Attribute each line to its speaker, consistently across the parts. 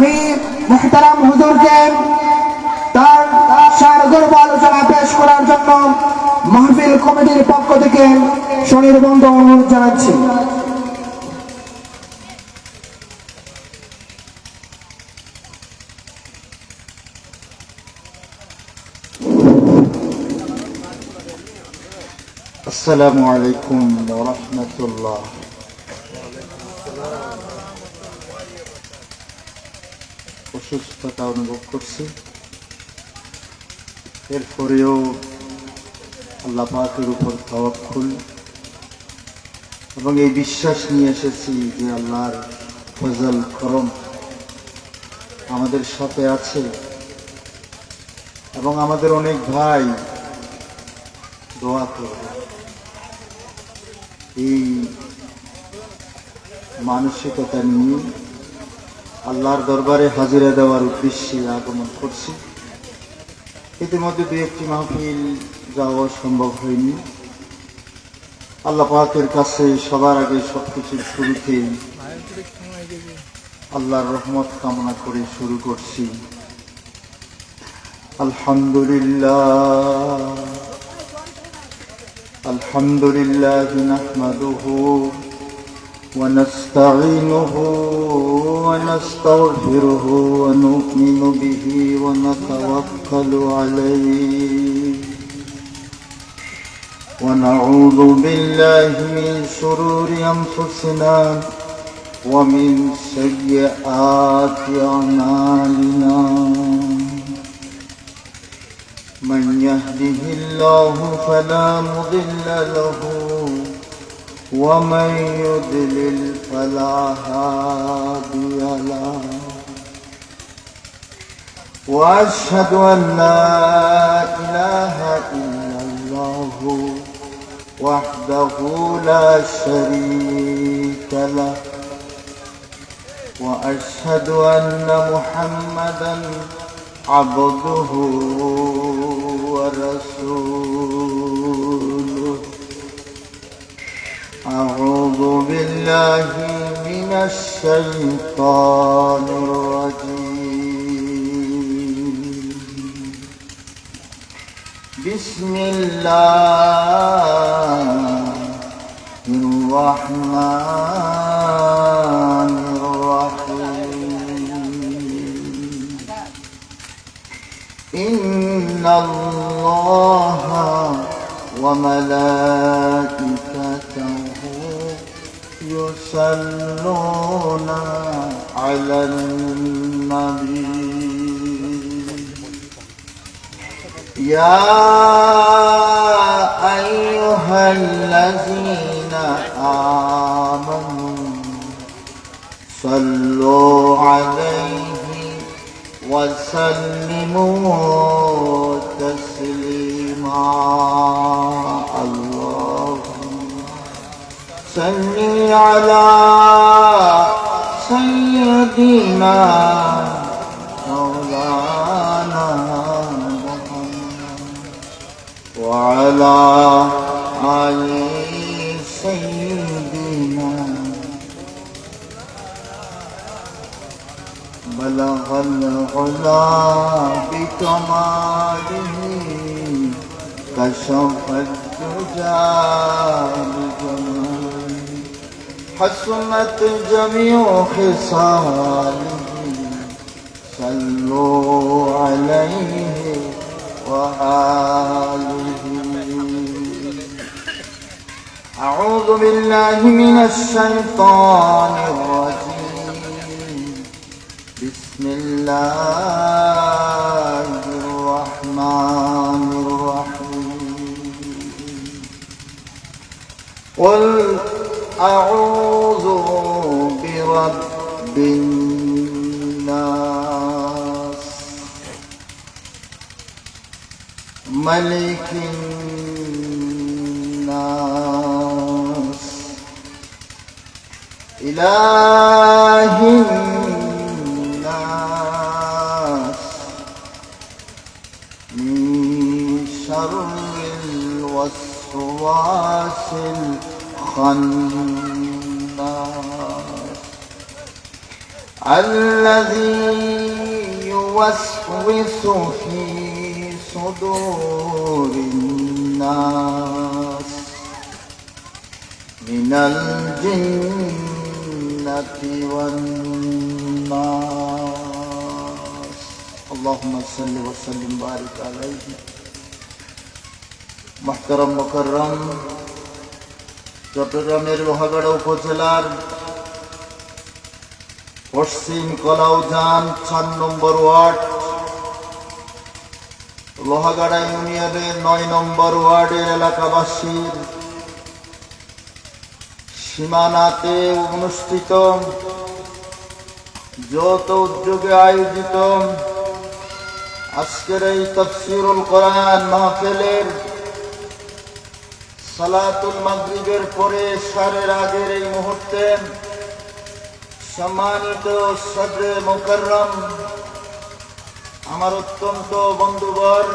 Speaker 1: আমি মুহতারাম হুজুরকে তার সারগর্ভ আলোচনা পেশ করার জন্য মাহফিল কমিটির পক্ষ থেকে সনির্বন্ধ অনুরোধ জানাচ্ছি।
Speaker 2: আসসালামু আলাইকুম ওয়া রাহমাতুল্লাহ। অসুস্থতা অনুভব করছি, এরপরেও আল্লাহ পাকের উপর তাওয়াক্কুল এবং এই বিশ্বাস নিয়ে এসেছি যে আল্লাহর ফজল করম আমাদের সাথে আছে এবং আমাদের অনেক ভাই দোয়া করবে। এই মানসিকতা নিয়ে আল্লাহর দরবারে হাজিরা দেওয়ার উদ্দেশ্যে আগমন করছি। ইতিমধ্যে দু একটি মাহফিল যাওয়া সম্ভব হয়নি। আল্লাহ পাকের কাছে সবার আগে সবকিছুর শুরুতে আল্লাহর রহমত কামনা করে শুরু করছি। আলহামদুলিল্লাহ আলহামদুলিল্লাহ নাহমাদুহু ওয়া নাস্তাঈনুহু ওয়া নাস্তাগফিরুহু ওয়া নু'মিনু বিহি ওয়া নাতাওয়াক্কালু আলাইহি ওয়া নাউযু বিল্লাহি মিন শুরুরি আনফুসিনা ওয়া মিন সাইয়্যাতি আমালিনা। من يهده الله فلا مضل له ومن يضلل فلا هادي له واشهد ان لا اله الا الله وحده لا شريك له واشهد ان محمدا عبده ورسوله. أعوذ بالله من الشيطان الرجيم. بسم الله الرحمن إن الله وملائكته يصلون على النبي يا أيها الذين آمنوا صلوا عليه وسلموا تسليما. اللهم صل على سيدنا مولانا محمد وعلى آل سيدنا. بلغ العلا بكماله كشف الدجى بجماله حسنت جميع خصاله. صلوا عليه وآله. أعوذ بالله من الشيطان الرجيم. بسم الله الرحمن الرحيم. قل أعوذ برب الناس ملك الناس إله الناس من شر الوسواس الخناس الذي يوسوس في صدور الناس من الجنة والناس اللهم صل وسلم وبارك عليه محترم মুকররম চট্টগ্রামের লোহাগাড়া উপজেলার পশ্চিম কলাউজান ৪ নম্বর ওয়ার্ড লোহাগাড়া ইউনিয়নের ৯ নম্বর ওয়ার্ডের এলাকাবাসীর সীমানাতে অনুষ্ঠিত যৌথ উদ্যোগে আয়োজিত আজকের এই তাফসীরুল কোরআন মাহফিলের সালাতুল মাগরিবের পরে সারের আগের এই মুহূর্তে সম্মানিত সদরে মুকররম আমার অত্যন্ত বন্ধুবর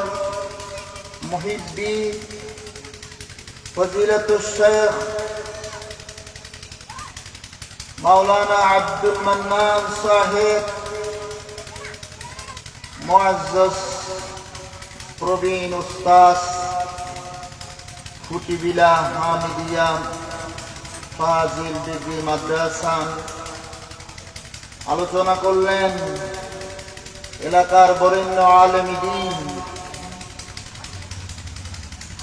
Speaker 2: মুহিব্বি ফজিলাতুশ শাইখ মাওলানা আব্দুল মান্নান সাহেব মুআজ্জাজ প্রবীণ উস্তাদ ফুটিবিলা হামিদিয়া ফাজিল ডিগ্রি মাদ্রাসা আলোচনা করলেন এলাকার বরেণ্য আলেম দ্বীন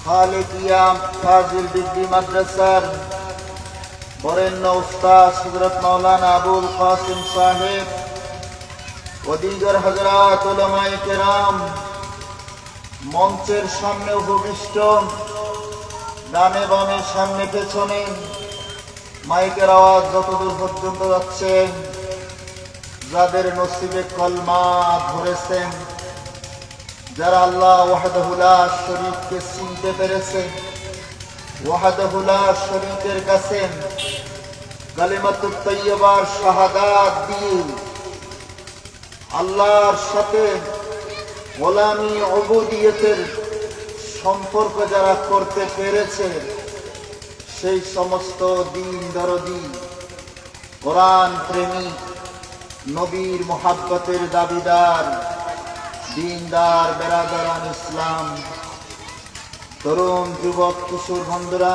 Speaker 2: খালেকিয়া ফাজিল ডিগ্রি মাদ্রাসার বরেণ্য উস্তাদ হযরত মাওলানা আবুল কাসিম সাহেব ও দিগর হযরত উলামায়ে কেরাম মঞ্চের সামনে উপবিষ্ট ডানে বামে সামনে পেছনে মাইকের আওয়াজ যতদূর পর্যন্ত যাচ্ছে যাদের নসিবে কলমা ধরেছেন যারা আল্লাহ ওয়াহদাহু লা শরীককে চিনতে পেরেছে ওয়াহদাহু লা শরীকের কাছে কালিমাতুত তাইয়্যিবার শাহাদাত দিয়ে আল্লাহর সাথে গোলামি উবুদিয়তের সম্পর্ক যারা করতে পেরেছে সেই সমস্ত দ্বীন দরদি কোরআন প্রেমিক নবীর মুহাব্বতের দাবিদার দ্বীনদার বেরাদারান ইসলাম তরুণ যুবক কিশোর বন্ধুরা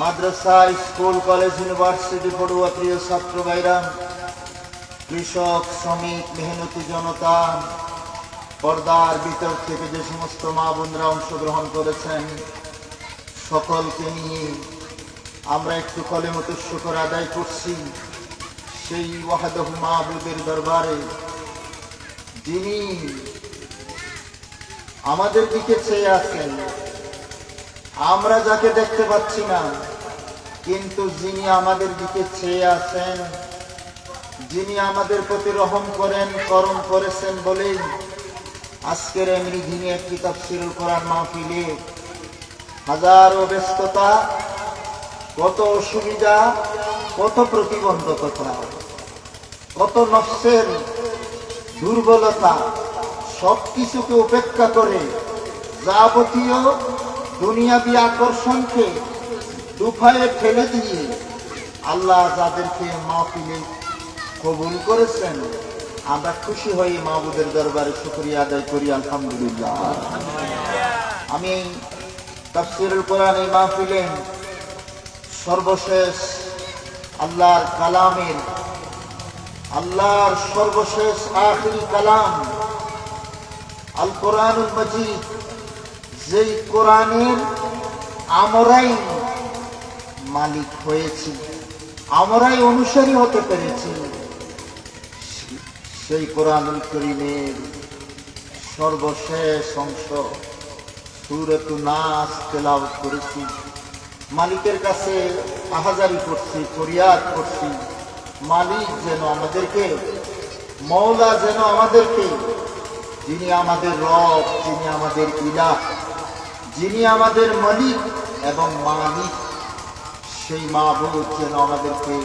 Speaker 2: মাদ্রাসা স্কুল কলেজ ইউনিভার্সিটি পড়ুয়া প্রিয় ছাত্র ভাইরা কৃষক শ্রমিক মেহনতি জনতা পর্দার ভিতর থেকে যে সমস্ত মা বোনরা অংশগ্রহণ করেছেন সকলকে নিয়ে আমরা একটু কলেমাতুশ শুকর আদায় করছি সেই ওয়াহদাহু মাবুদের দরবারে যিনি আমাদের দিকে চেয়ে আছেন আমরা যাকে দেখতে পাচ্ছি না কিন্তু যিনি আমাদের দিকে চেয়ে আছেন যিনি আমাদের প্রতি রহম করেন করম করেছেন বলেই আজকের এমনি দিনে একটি তাফসীরুল কোরআন মাহফিলে হাজারো ব্যস্ততা কত অসুবিধা কত প্রতিবন্ধকতা কত নফসের দুর্বলতা সবকিছুকে উপেক্ষা করে যাবতীয় দুনিয়াবী আকর্ষণকে দুফায়ে ফেলে দিয়ে আল্লাহ যাদেরকে মাহফিলে কবুল করেছেন আমরা খুশি হই মাহবুদের দরবারে শুকরিয়া আদায় করি আলহামদুলিল্লাহ। আমি তাফসীরুল কোরআন এই মাহফিলে সর্বশেষ আল্লাহর কালামের আল্লাহর সর্বশেষ আখিরি কালাম আল কোরআনুল মাজিদ যেই কোরআনের আমরাই মালিক হয়েছি আমরাই অনুসারী হতে পেরেছি সেই কোরআনুল কারীমের সর্বশেষ অংশ সূরাতুন নাস তেলাওয়াত করেছি মালিকের কাছে আহাজারি করছি ফরিয়াদ করছি মালিক যেন আমাদেরকে মওলা যেন আমাদেরকে যিনি আমাদের রব যিনি আমাদের ইলাহ যিনি আমাদের মালিক এবং মালিক সেই মাবুদ যেন আমাদেরকে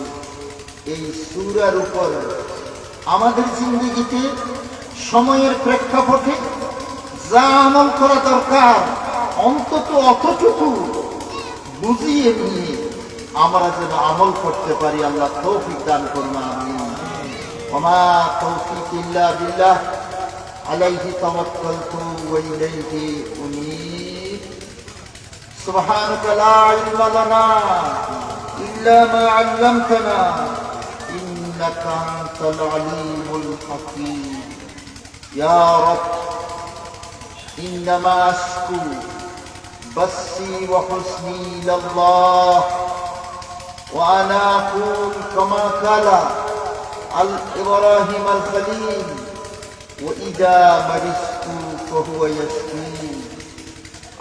Speaker 2: এই সূরার উপর আমাদের জিন্দেগিতে সময়ের প্রেক্ষাপটে যা আমল করা দরকার অন্তত অতটুকু বুঝিয়ে নিয়ে আমরা যেন আমল করতে পারি আল্লাহ তৌফিক দান করুন আমিন। وما توفيقي إلا بالله عليه توكلت وإليه أنيب سبحانك لا علم لنا إلا ما علمتنا إنك أنت العليم الحكيم يا رب إنما أشكو بثي وحزني إلى الله وأنا أقول كما قال إبراهيم الخليل وإذا مرضت فهو يشفين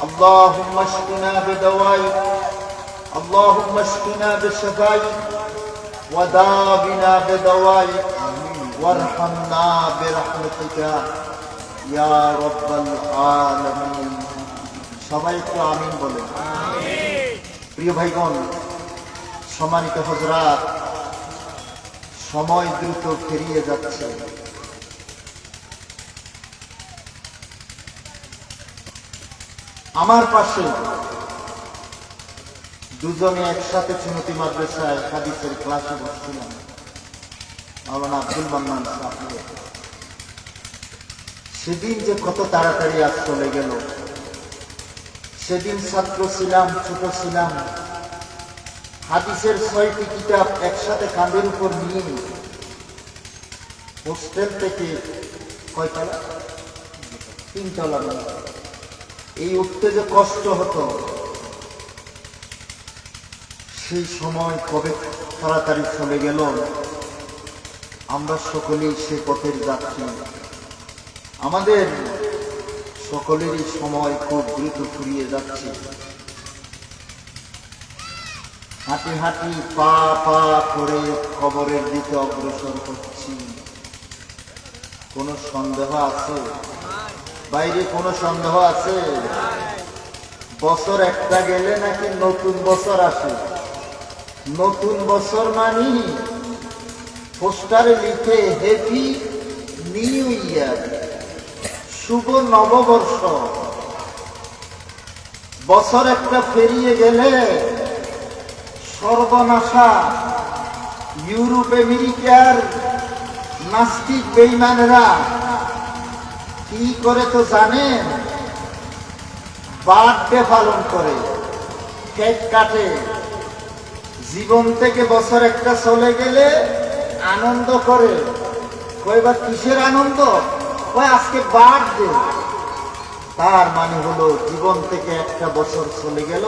Speaker 2: اللهم اشفنا بدوائك اللهم اشفنا بشفائك وداونا بدوائك وارحمنا برحمتك يا رب العالمين সবাই একটু আমিন বলেন। প্রিয় ভাইগণ, সম্মানিত হযরত, সময় দ্রুত পেরিয়ে যাচ্ছে। আমার পাশে দুজনে একসাথে চুনতি মাদ্রাসায় হাদিসের ক্লাসে বসছিলাম। মাওলানা আব্দুল মান্নান সাহেব, সেদিন যে কত তাড়াতাড়ি আজ চলে গেল। সেদিন ছাত্র ছিলাম, ছোট ছিলাম, হাদিসের 6টি কিতাব একসাথে কাঁধের উপর নিয়ে হোস্টেল থেকে কয়তলা, 3 তলা এই উঠতে যে কষ্ট হতো, সেই সময় কবে তাড়াতাড়ি চলে গেল। আমরা সকলেই সে পথের যাত্রী। আমাদের সকলেরই সময় খুব দ্রুত ফুরিয়ে যাচ্ছে। হাঁটি হাঁটি পা পা করে কবরের দিকে অগ্রসর হচ্ছি। কোনো সন্দেহ আছে? বাইরে কোনো সন্দেহ আছে? বছর একটা গেলে নাকি নতুন বছর আসে। নতুন বছর মানি পোস্টারে লিখে হ্যাপি নিউ ইয়ার, শুভ নববর্ষ। বছর একটা পেরিয়ে গেলে সর্বনাশা ইউরোপ আমেরিকার নাস্তিক বেঈমানেরা কি করে তো জানেন? বার্থডে পালন করে, কেক কাটে। জীবন থেকে বছর একটা চলে গেলে আনন্দ করে। কয়বার কিসের আনন্দ? কয় আজকে বার্থডে। তার মানে হলো জীবন থেকে একটা বছর চলে গেল।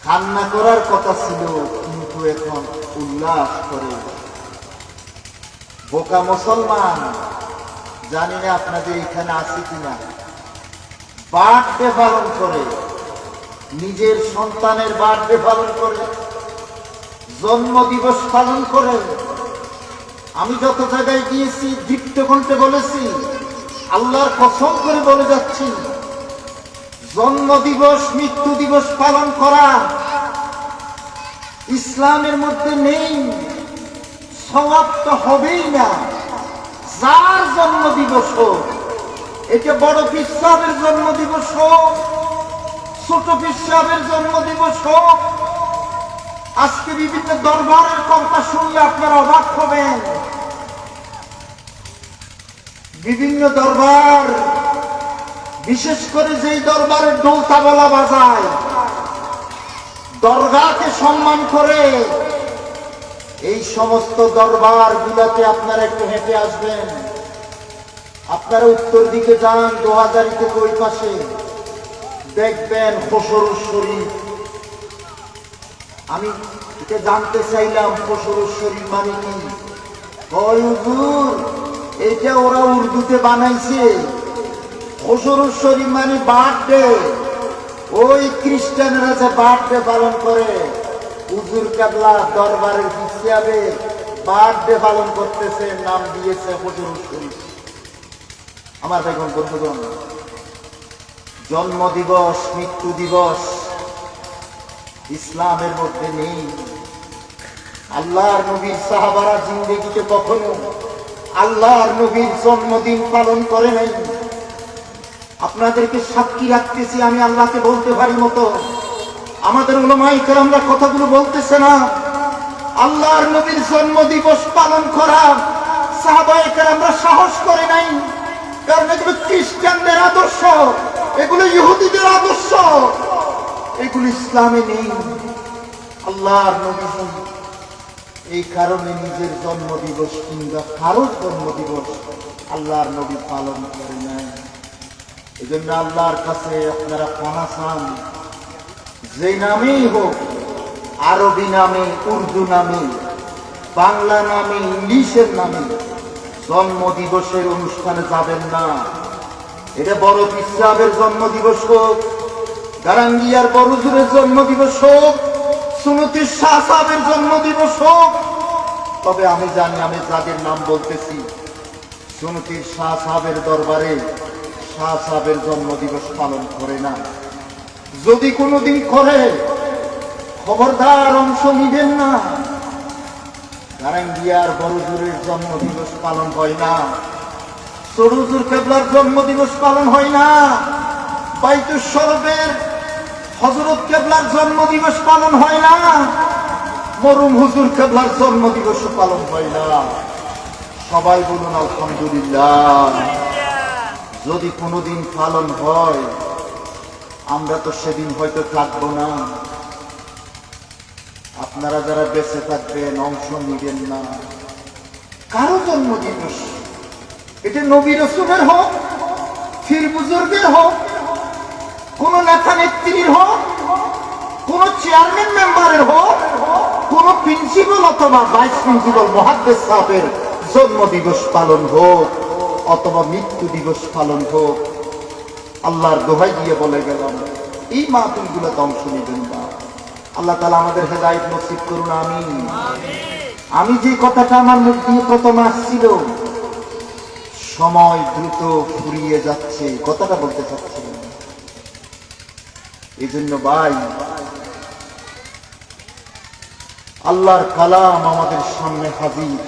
Speaker 2: কান্না করার কথা ছিল, কিন্তু এখন উল্লাস করে। বোকা মুসলমান, জানি না আপনাদের এখানে আছে কিনা, বার্থডে পালন করে, নিজের সন্তানের বার্থডে পালন করে, জন্মদিবস পালন করে। আমি যত জায়গায় গিয়েছি দীপ্ত কণ্ঠে বলেছি, আল্লাহর কসম করে বলে যাচ্ছি, জন্মদিবস মৃত্যু দিবস পালন করা ইসলামের মধ্যে নেই, সওয়াব তো হবেই না। যার জন্মদিবস হোক, এটা বড় পীর সাহেবের জন্মদিবস হোক, ছোট পীর সাহেবের জন্মদিবস হোক, আজকে বিভিন্ন দরবারের কথা শুনলে আপনারা অবাক হবেন। বিভিন্ন দরবার, বিশেষ করে যেই দরবারের ঢোল তাবলা বাজায়, দরগাকে সম্মান করে, এই সমস্ত দরবার গুলাতে আপনারা একটু হেঁটে আসবেন। আপনারা উত্তর দিকে যান, 2000 থেকে ওই পাশে দেখবেন খসরুর শরীফ। আমি এটা জানতে চাইলাম খসরুর শরীফ মানে কি? হুজুর, এটা ওরা উর্দুতে বানাইছে। খসরুর শরীফ মানে বার্থডে। ওই খ্রিস্টানরা যে বার্থডে পালন করে, হুজুর কেবলা দরবারের হিসাবে বার্থডে পালন করতেছে, নাম দিয়েছে খসরুর শরীফ। আমার দেখুন বন্ধুগণ, জন্ম দিবস মৃত্যু দিবস ইসলামের মধ্যে নেই। আল্লাহর নবীর সাহাবারা জিন্দেগিতে কখনো আল্লাহর নবীর জন্মদিন পালন করে নাই। আপনাদেরকে সাক্ষী রাখতেছি, আমি আল্লাহকে বলতে পারি মতো আমাদের উলামায়ে কেরামরা কথাগুলো বলতেছে না। আল্লাহর নবীর জন্ম দিবস পালন করা সাহাবায়ে কেরামরা সাহস করে নাই, কারণ এগুলো খ্রিস্টানদের আদর্শ, এগুলো ইহুদিদের আদর্শ, এগুলো ইসলামে নেই। আল্লাহর নবী এই কারণে নিজের জন্ম দিবস কিংবা কারোর জন্ম দিবস আল্লাহর নবী পালন করে নাই। এই জন্য আল্লাহর কাছে আপনারা ক্ষমা চান, যে নামেই হোক, আরবি নামে, উর্দু নামে, বাংলা নামে, ইংলিশের নামে জন্ম দিবসের অনুষ্ঠানে যাবেন না। এটা বড় পীর সাহেবের জন্ম দিবস হোক, গারাঙ্গিয়ার বড় হুজুরের জন্ম দিবস হোক, সুন্নতির শাহ সাহেবের জন্ম দিবস হোক, তবে আমি জানি, আমি যাদের নাম বলতেছি, সুন্নতির শাহ সাহেবের দরবারে শাহ সাহেবের জন্ম দিবস পালন করে না। যদি কোনোদিন করে, খবরদার অংশ নিবেন না। গারাঙ্গিয়ার বড় হুজুরের জন্ম দিবস পালন হয় না, ছোট হুজুর কেবলার জন্ম দিবস পালন হয় না, বাইতুল শরফের হযরত কেবলার জন্ম দিবস পালন হয় না, মরহুম হুজুর কেবলার জন্ম দিবস পালন হয় না। সবাই বলুন আলহামদুলিল্লাহ। যদি কোনোদিন পালন হয়, আমরা তো সেদিন হয়তো থাকবো না। আপনারা যারা বেঁচে থাকবেন অংশ নিবেন না কারো জন্ম দিবস, এটা নবী রাসূলের হোক, পীর বুজুর্গের হোক, কোন নেতা নেত্রীর হোক, কোন চেয়ারম্যান মেম্বারের হোক, কোন প্রিন্সিপাল অথবা ভাইস প্রিন্সিপাল মুহাদ্দিস সাহেবের জন্ম দিবস পালন হোক অথবা মৃত্যু দিবস পালন হোক, আল্লাহর দোহাই দিয়ে বলে গেলাম, এই মাহফিলগুলোতে অংশ নেবেন না। আল্লাহ তাআলা আমাদের হেদায়েত নসিব করুন, আমিন। আমি যে কথাটা আমার মুখ দিয়ে প্রথম আসছিল, সময় দ্রুত ফুরিয়ে যাচ্ছে, কথাটা বলতে চাচ্ছিলাম। এই জন্য ভাই, আল্লাহর কালাম আমাদের সামনে হাজির,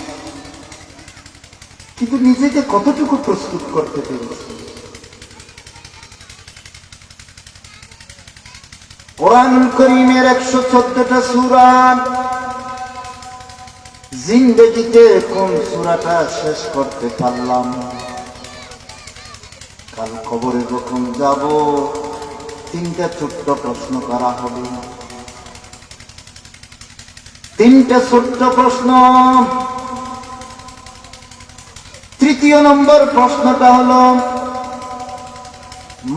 Speaker 2: কিন্তু নিজেকে কতটুকু প্রস্তুত করতে পেরেছি? কোরআনুল কারীমের 114টা সূরা, জিন্দেগিতে কোন সূরাটা শেষ করতে পারলাম? কাল কবরে যখন যাব, 3টা ছোট্ট প্রশ্ন করা হবে, 3টা ছোট্ট প্রশ্ন। তৃতীয় নম্বর প্রশ্নটা হলো,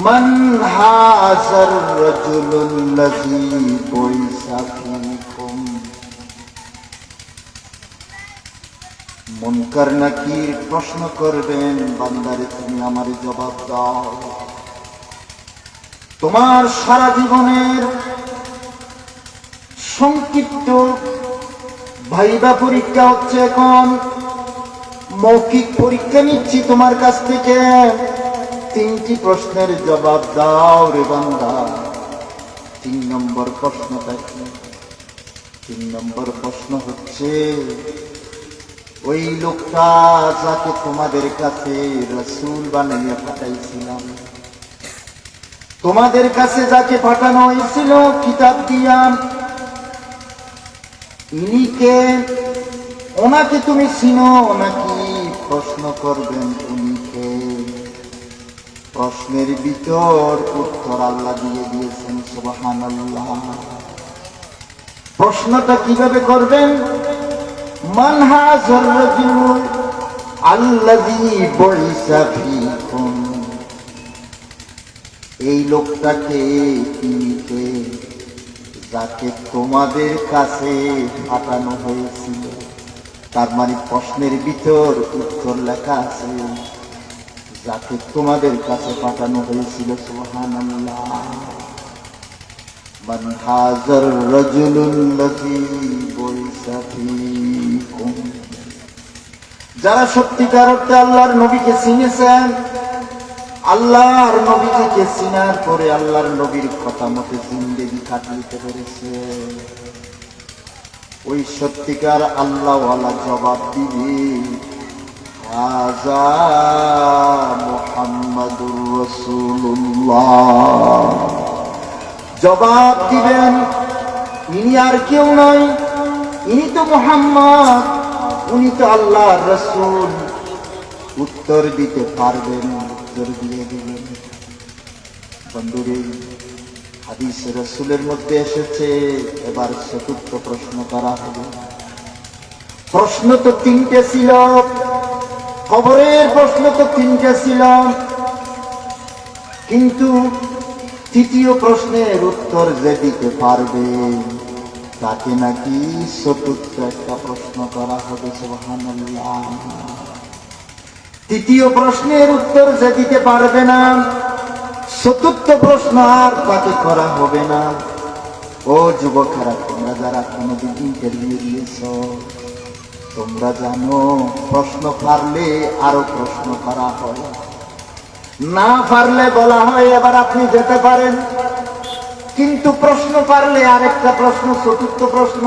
Speaker 2: মান হাযার রাজুলুল্লাযী বুইসা ফীকুম? মুনকার নাকির প্রশ্ন করবেন, বান্দারে তুমি আমারে জবাব দাও। তোমার সারা জীবনের সংক্ষিপ্ত ভাইবা পরীক্ষা হচ্ছে, এখন মৌখিক পরীক্ষা নিচ্ছি তোমার কাছ থেকে। 3টি প্রশ্নের জবাব দাও রে বান্দা। 3 নম্বর প্রশ্নটা কি? 3 নম্বর প্রশ্ন হচ্ছে, ওই লোকটা যাকে তোমাদের কাছে রাসূল বানিয়ে পাঠাইছিলাম, তোমাদের কাছে যাকে পাঠানো হয়েছিল কিতাব দিয়া, ইনি কে? ওনাকে তুমি চিনো নাকি? প্রশ্ন করবেন, উনি কে? প্রশ্নের ভিতর উত্তর আল্লাহ দিয়ে দিয়েছেন, সুবহানাল্লাহ। প্রশ্নটা কিভাবে করবেন? মান হাযার রাজুল আল্লাযী বুইসা ফীকুম? এই লোকটাকে, তিনি কে যাকে তোমাদের কাছে পাঠানো হয়েছিল? তার মানে প্রশ্নের ভিতর উত্তর লেখা আছে, যাকে তোমাদের কাছে পাঠানো হয়েছিল। সুবহানাল্লাহ। মান হাযার রাজুলুল্লাযী বুইসা ফীকুম? যারা সত্যিকার অর্থে আল্লাহর নবীকে চিনেছেন, আল্লাহর নবীকে চিনার পরে আল্লাহর নবীর কথা মতে জিন্দেগি কাটাতে পেরেছে, ওই সত্যিকার আল্লাহওয়ালা জবাব দিবে, হাযা মুহাম্মাদুর রাসূলুল্লাহ। জবাব দিবেন, ইনি আর কেউ নয়, ইনি তো মুহাম্মদ, উনি তো আল্লাহর রাসূল, উত্তর দিতে পারবেন, উত্তর দিয়ে দিবেন। বন্ধুরে, হাদিস রাসূলের মধ্যে এসেছে এবার চতুর্থ প্রশ্ন করা হবে। প্রশ্ন তো তিনটে ছিল, কবরের প্রশ্ন তো তিনটে ছিল, কিন্তু তৃতীয় প্রশ্নের উত্তর যে দিতে পারবে তাকে নাকি চতুর্থ একটা প্রশ্ন করা হবে। সুবহানাল্লাহ। তৃতীয় প্রশ্নের উত্তর যে দিতে পারবে না, চতুর্থ প্রশ্ন আর তাকে করা হবে না। ও যুবকেরা, তোমরা যারা কোনোদিন ইন্টারভিউ দিয়েছ, তোমরা জানো প্রশ্ন পারলে আরো প্রশ্ন করা হয়, না পারলে বলা হয় এবার আপনি যেতে পারেন। কিন্তু প্রশ্ন পারলে আরেকটা প্রশ্ন, চতুর্থ প্রশ্ন,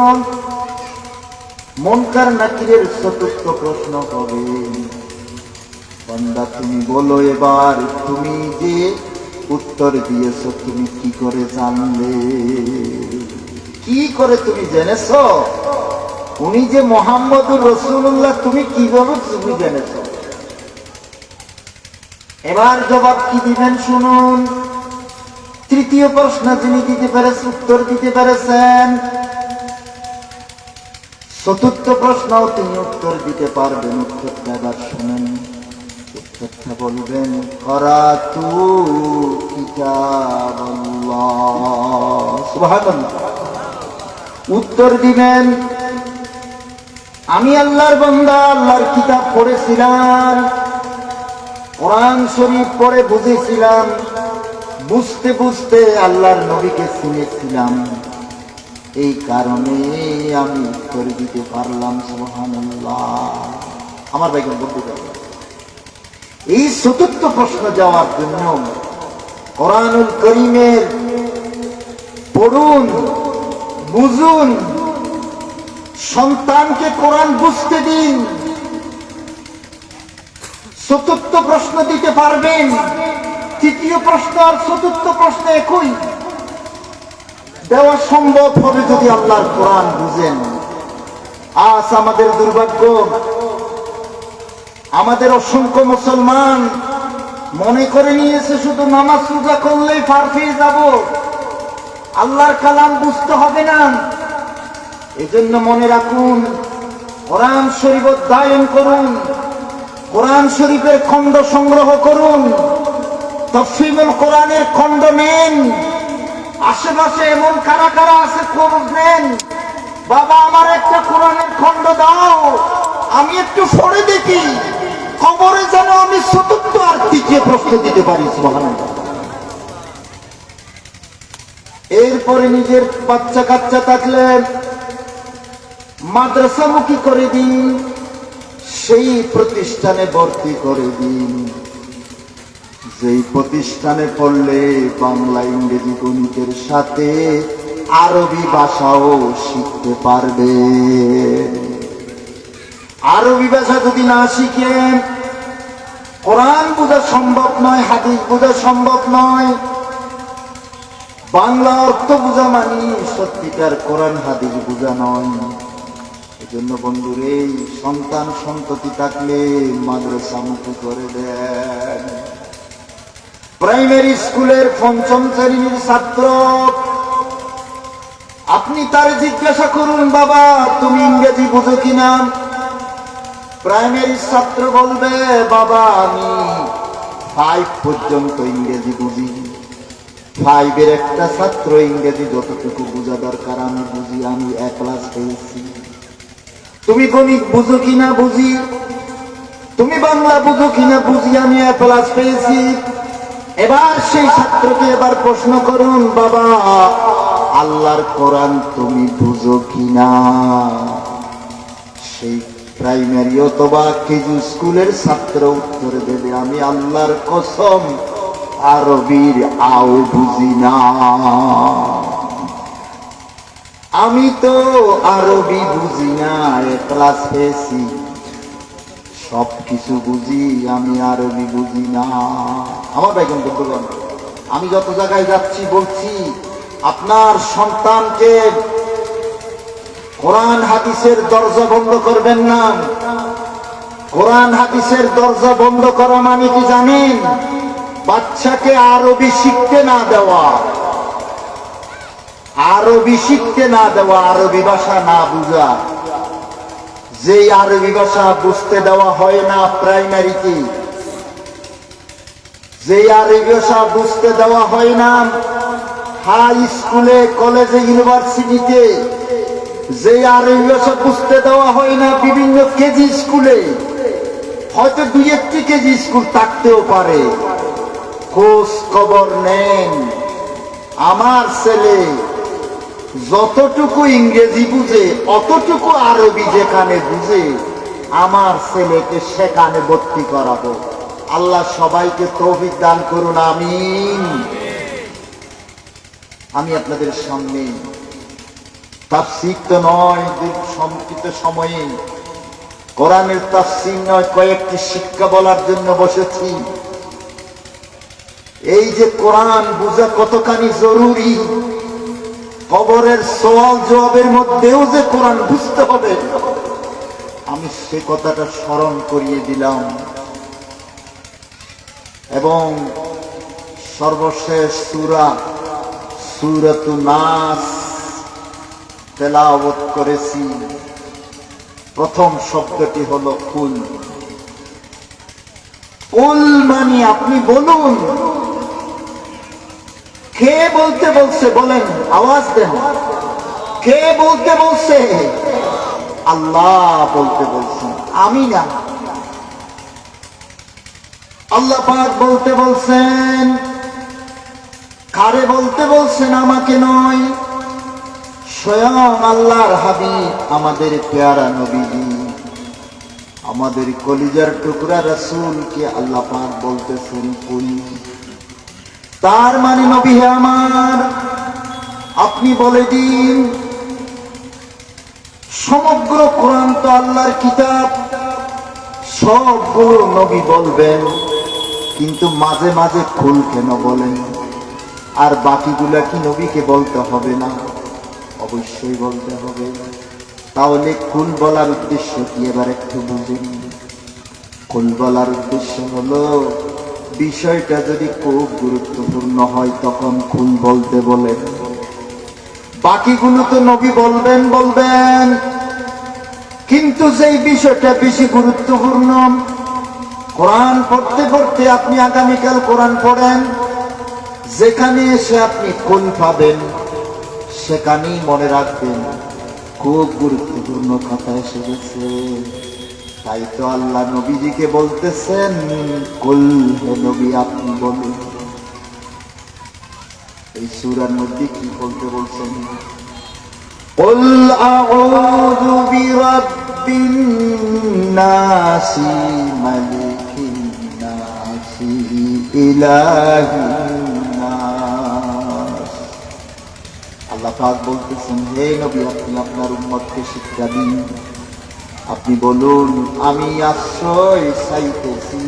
Speaker 2: মুনকার নাকিরের চতুর্থ প্রশ্ন হবে, বান্দা তুমি বলো এবার তুমি যে উত্তর দিয়েছ তুমি কি করে জানলে, কি করে তুমি জেনেছ উনি যে মুহাম্মদুর রাসূলুল্লাহ, তুমি কিভাবে তুমি জেনেছ? এবার জবাব কি দিবেন শুনুন। তৃতীয় প্রশ্ন যিনি দিতে পেরেছেন, উত্তর দিতে পেরেছেন, চতুর্থ প্রশ্ন তিনি উত্তর দিতে পারবেন। উত্তরটা এবার শুনেন, উত্তরটা বলবেন, করাতু কিতাবাল্লাহ। সুবহানাল্লাহ। উত্তর দিবেন, আমি আল্লাহর বান্দা, আল্লাহর কিতাব পড়েছিলাম, কোরআন শরীফ পড়ে বুঝেছিলাম, বুঝতে বুঝতে আল্লাহর নবীকে চিনেছিলাম, এই কারণে আমি উত্তর দিতে পারলাম। সুবহানাল্লাহ। আমার ভাই বলতে পারবেন, এই চতুর্থ প্রশ্ন যাওয়ার জন্য কোরআনুল কারীমের পড়ুন, বুঝুন, সন্তানকে কোরআন বুঝতে দিন, চতুর্থ প্রশ্ন দিতে পারবেন। তৃতীয় প্রশ্ন আর চতুর্থ প্রশ্ন একই, দেওয়া সম্ভব হবে যদি আল্লাহর কোরআন বুঝেন। আজ আমাদের দুর্ভাগ্য, আমাদের অসংখ্য মুসলমান মনে করে নিয়েছে শুধু নামাজ রোজা করলেই পার পেয়ে যাব, আল্লাহর কালাম বুঝতে হবে না। এজন্য মনে রাখুন, কোরআন শরীফ অধ্যয়ন করুন, কোরআন শরীফের খণ্ড সংগ্রহ করুন, তাফসীরুল কোরআনের খণ্ড নেন। আশেপাশে এমন কারা কারা আছে খোঁজ নেন, বাবা আমার একটা কোরআনের খণ্ড দাও, আমি একটু পড়ে দেখি, কবরে যেন আমি চতুর্থ আর তৃতীয় প্রশ্ন দিতে পারি। সুবহানাল্লাহ। এরপরে নিজের বাচ্চা কাচ্চা থাকলে মাদ্রাসামুখী করে দিন, সেই প্রতিষ্ঠানে ভর্তি করে দিন, যেই প্রতিষ্ঠানে পড়লে বাংলা, ইংরেজি, গণিতের সাথে আরবি ভাষাও শিখতে পারবে। আরবি ভাষা যদি না শিখেন, কোরআন বোঝা সম্ভব নয়, হাদিস বোঝা সম্ভব নয়। বাংলা অর্থ বোঝা মানে সত্যিকার কোরআন হাদিস বোঝা নয়। এজন্য বন্ধুরে, সন্তান সন্ততি থাকলে মাদ্রাসামুখী করে দেন। প্রাইমারি স্কুলের পঞ্চম শ্রেণীর ছাত্র, আপনি তার জিজ্ঞাসা করুন, বাবা তুমি ইংরেজি বুঝো কিনা? প্রাইমারি ছাত্র বলবে, বাবা আমি 5 পর্যন্ত ইংরেজি বুঝি। 5-এর একটা ছাত্র ইংরেজি যতটুকু বোঝা দরকার আমি বুঝি, আমি A ক্লাস পেয়েছি। তুমি গণিত বুঝো কিনা? বুঝি। তুমি বাংলা বুঝো কিনা? বুঝি, আমি A ক্লাস পেয়েছি। এবার সেই ছাত্রকে এবার প্রশ্ন করুন, বাবা আল্লাহর কোরআন তুমি বুঝো কিনা? সেই প্রাইমারি অথবা কেজি স্কুলের ছাত্র উত্তর দেবে, আমি আল্লাহর কসম আরবির আও বুঝি না, আমি তো আরবি বুঝি না, A ক্লাস পেয়েছি, সবকিছু বুঝি, আমি আরবি বুঝি না। আমার ভাই কিন্তু আমি যত জায়গায় যাচ্ছি বলছি, আপনার সন্তানকে কোরআন হাদিসের দরজা বন্ধ করবেন না। কোরআন হাদিসের দরজা বন্ধ করা মানে কি জানেন? বাচ্চাকে আরবি শিখতে না দেওয়া, আরবি শিখতে না দেওয়া, আরবি ভাষা না বুঝা। যে আরবি ভাষা বুঝতে দেওয়া হয় না প্রাইমারিতে, যে আরবি ভাষা বুঝতে দেওয়া হয় না হাই স্কুলে, কলেজে, ইউনিভার্সিটিতে, যে আরবি ভাষা বুঝতে দেওয়া হয় না বিভিন্ন কেজি স্কুলে, হয়তো 2-1টি কেজি স্কুল থাকতেও পারে, খোঁজ খবর নেন। আমার ছেলে যতটুকু ইংরেজি বুঝে অতটুকু আরবি যেখানে বুঝে আমার ছেলেকে সেখানে ভর্তি করাবো। আল্লাহ সবাইকে তৌফিক দান করুন, আমিন। আমি আপনাদের সামনে তাফসীর তো নয়, সংক্ষিপ্ত সময়ে কোরআনের তাফসীর নয়, কয়েকটি শিক্ষা বলার জন্য বসেছি। এই যে কোরআন বুঝা কতখানি জরুরি, কবরের সওয়াল জবাবের মধ্যেও যে কোরআন বুঝতে হবে, আমি সে কথাটা স্মরণ করিয়ে দিলাম। এবং সর্বশেষ সূরা সূরাতুন নাস তেলাওয়াত করেছি। প্রথম শব্দটি হলো কুল। কুল মানে আপনি বলুন। কে বলতে বলছে বলেন, আওয়াজ দেন। কে বলতে বলছে? আল্লাহ বলতে বলছেন, আমি না। আল্লাহ পাক বলতে বলছেন। কারে বলতে বলছেন? আমাকে নয়, স্বয়ং আল্লাহর হাবিব আমাদের পেয়ারা নবীজি, আমাদের কলিজার টুকরা রাসূলকে আল্লাহ পাক বলতেছেন কুল। তার মানে নবী হে আমার, আপনি বলে দিন। সমগ্র কোরআন তো আল্লাহর কিতাব, সবগুলো নবী বলবেন, কিন্তু মাঝে মাঝে কুল কেন বলেন? আর বাকিগুলা কি নবীকে বলতে হবে না? অবশ্যই বলতে হবে। তাহলে কুল বলার উদ্দেশ্য কি এবার একটু বুঝুন। কুল বলার উদ্দেশ্য হলো বিষয়টা যদি খুব গুরুত্বপূর্ণ হয় তখন কুল বলতে বলেন। বাকিগুলো তো নবী বলবেন বলবেন, কিন্তু যেই বিষয়টা বেশি গুরুত্বপূর্ণ, কোরআন পড়তে পড়তে আপনি আগামীকাল কোরআন পড়েন, যেখানে এসে আপনি কুল পাবেন সেখানেই মনে রাখবেন খুব গুরুত্বপূর্ণ কথা এসে গেছে। তাই তো আল্লাহ নবীজিকে বলতেছেন কুল, হে নবী আপনি বলুন। এই সূরার মধ্যে কি বলতে বলছেন? কুল আউযু বিরাব্বিন নাসি মালিকিন নাসি ইলাহিন নাস। আল্লাহ পাক বলতেছেন, হে নবী আপনি আপনার উম্মতকে শিক্ষা দিন। আপনি বলুন, আমি আশ্রয় চাইতেছি,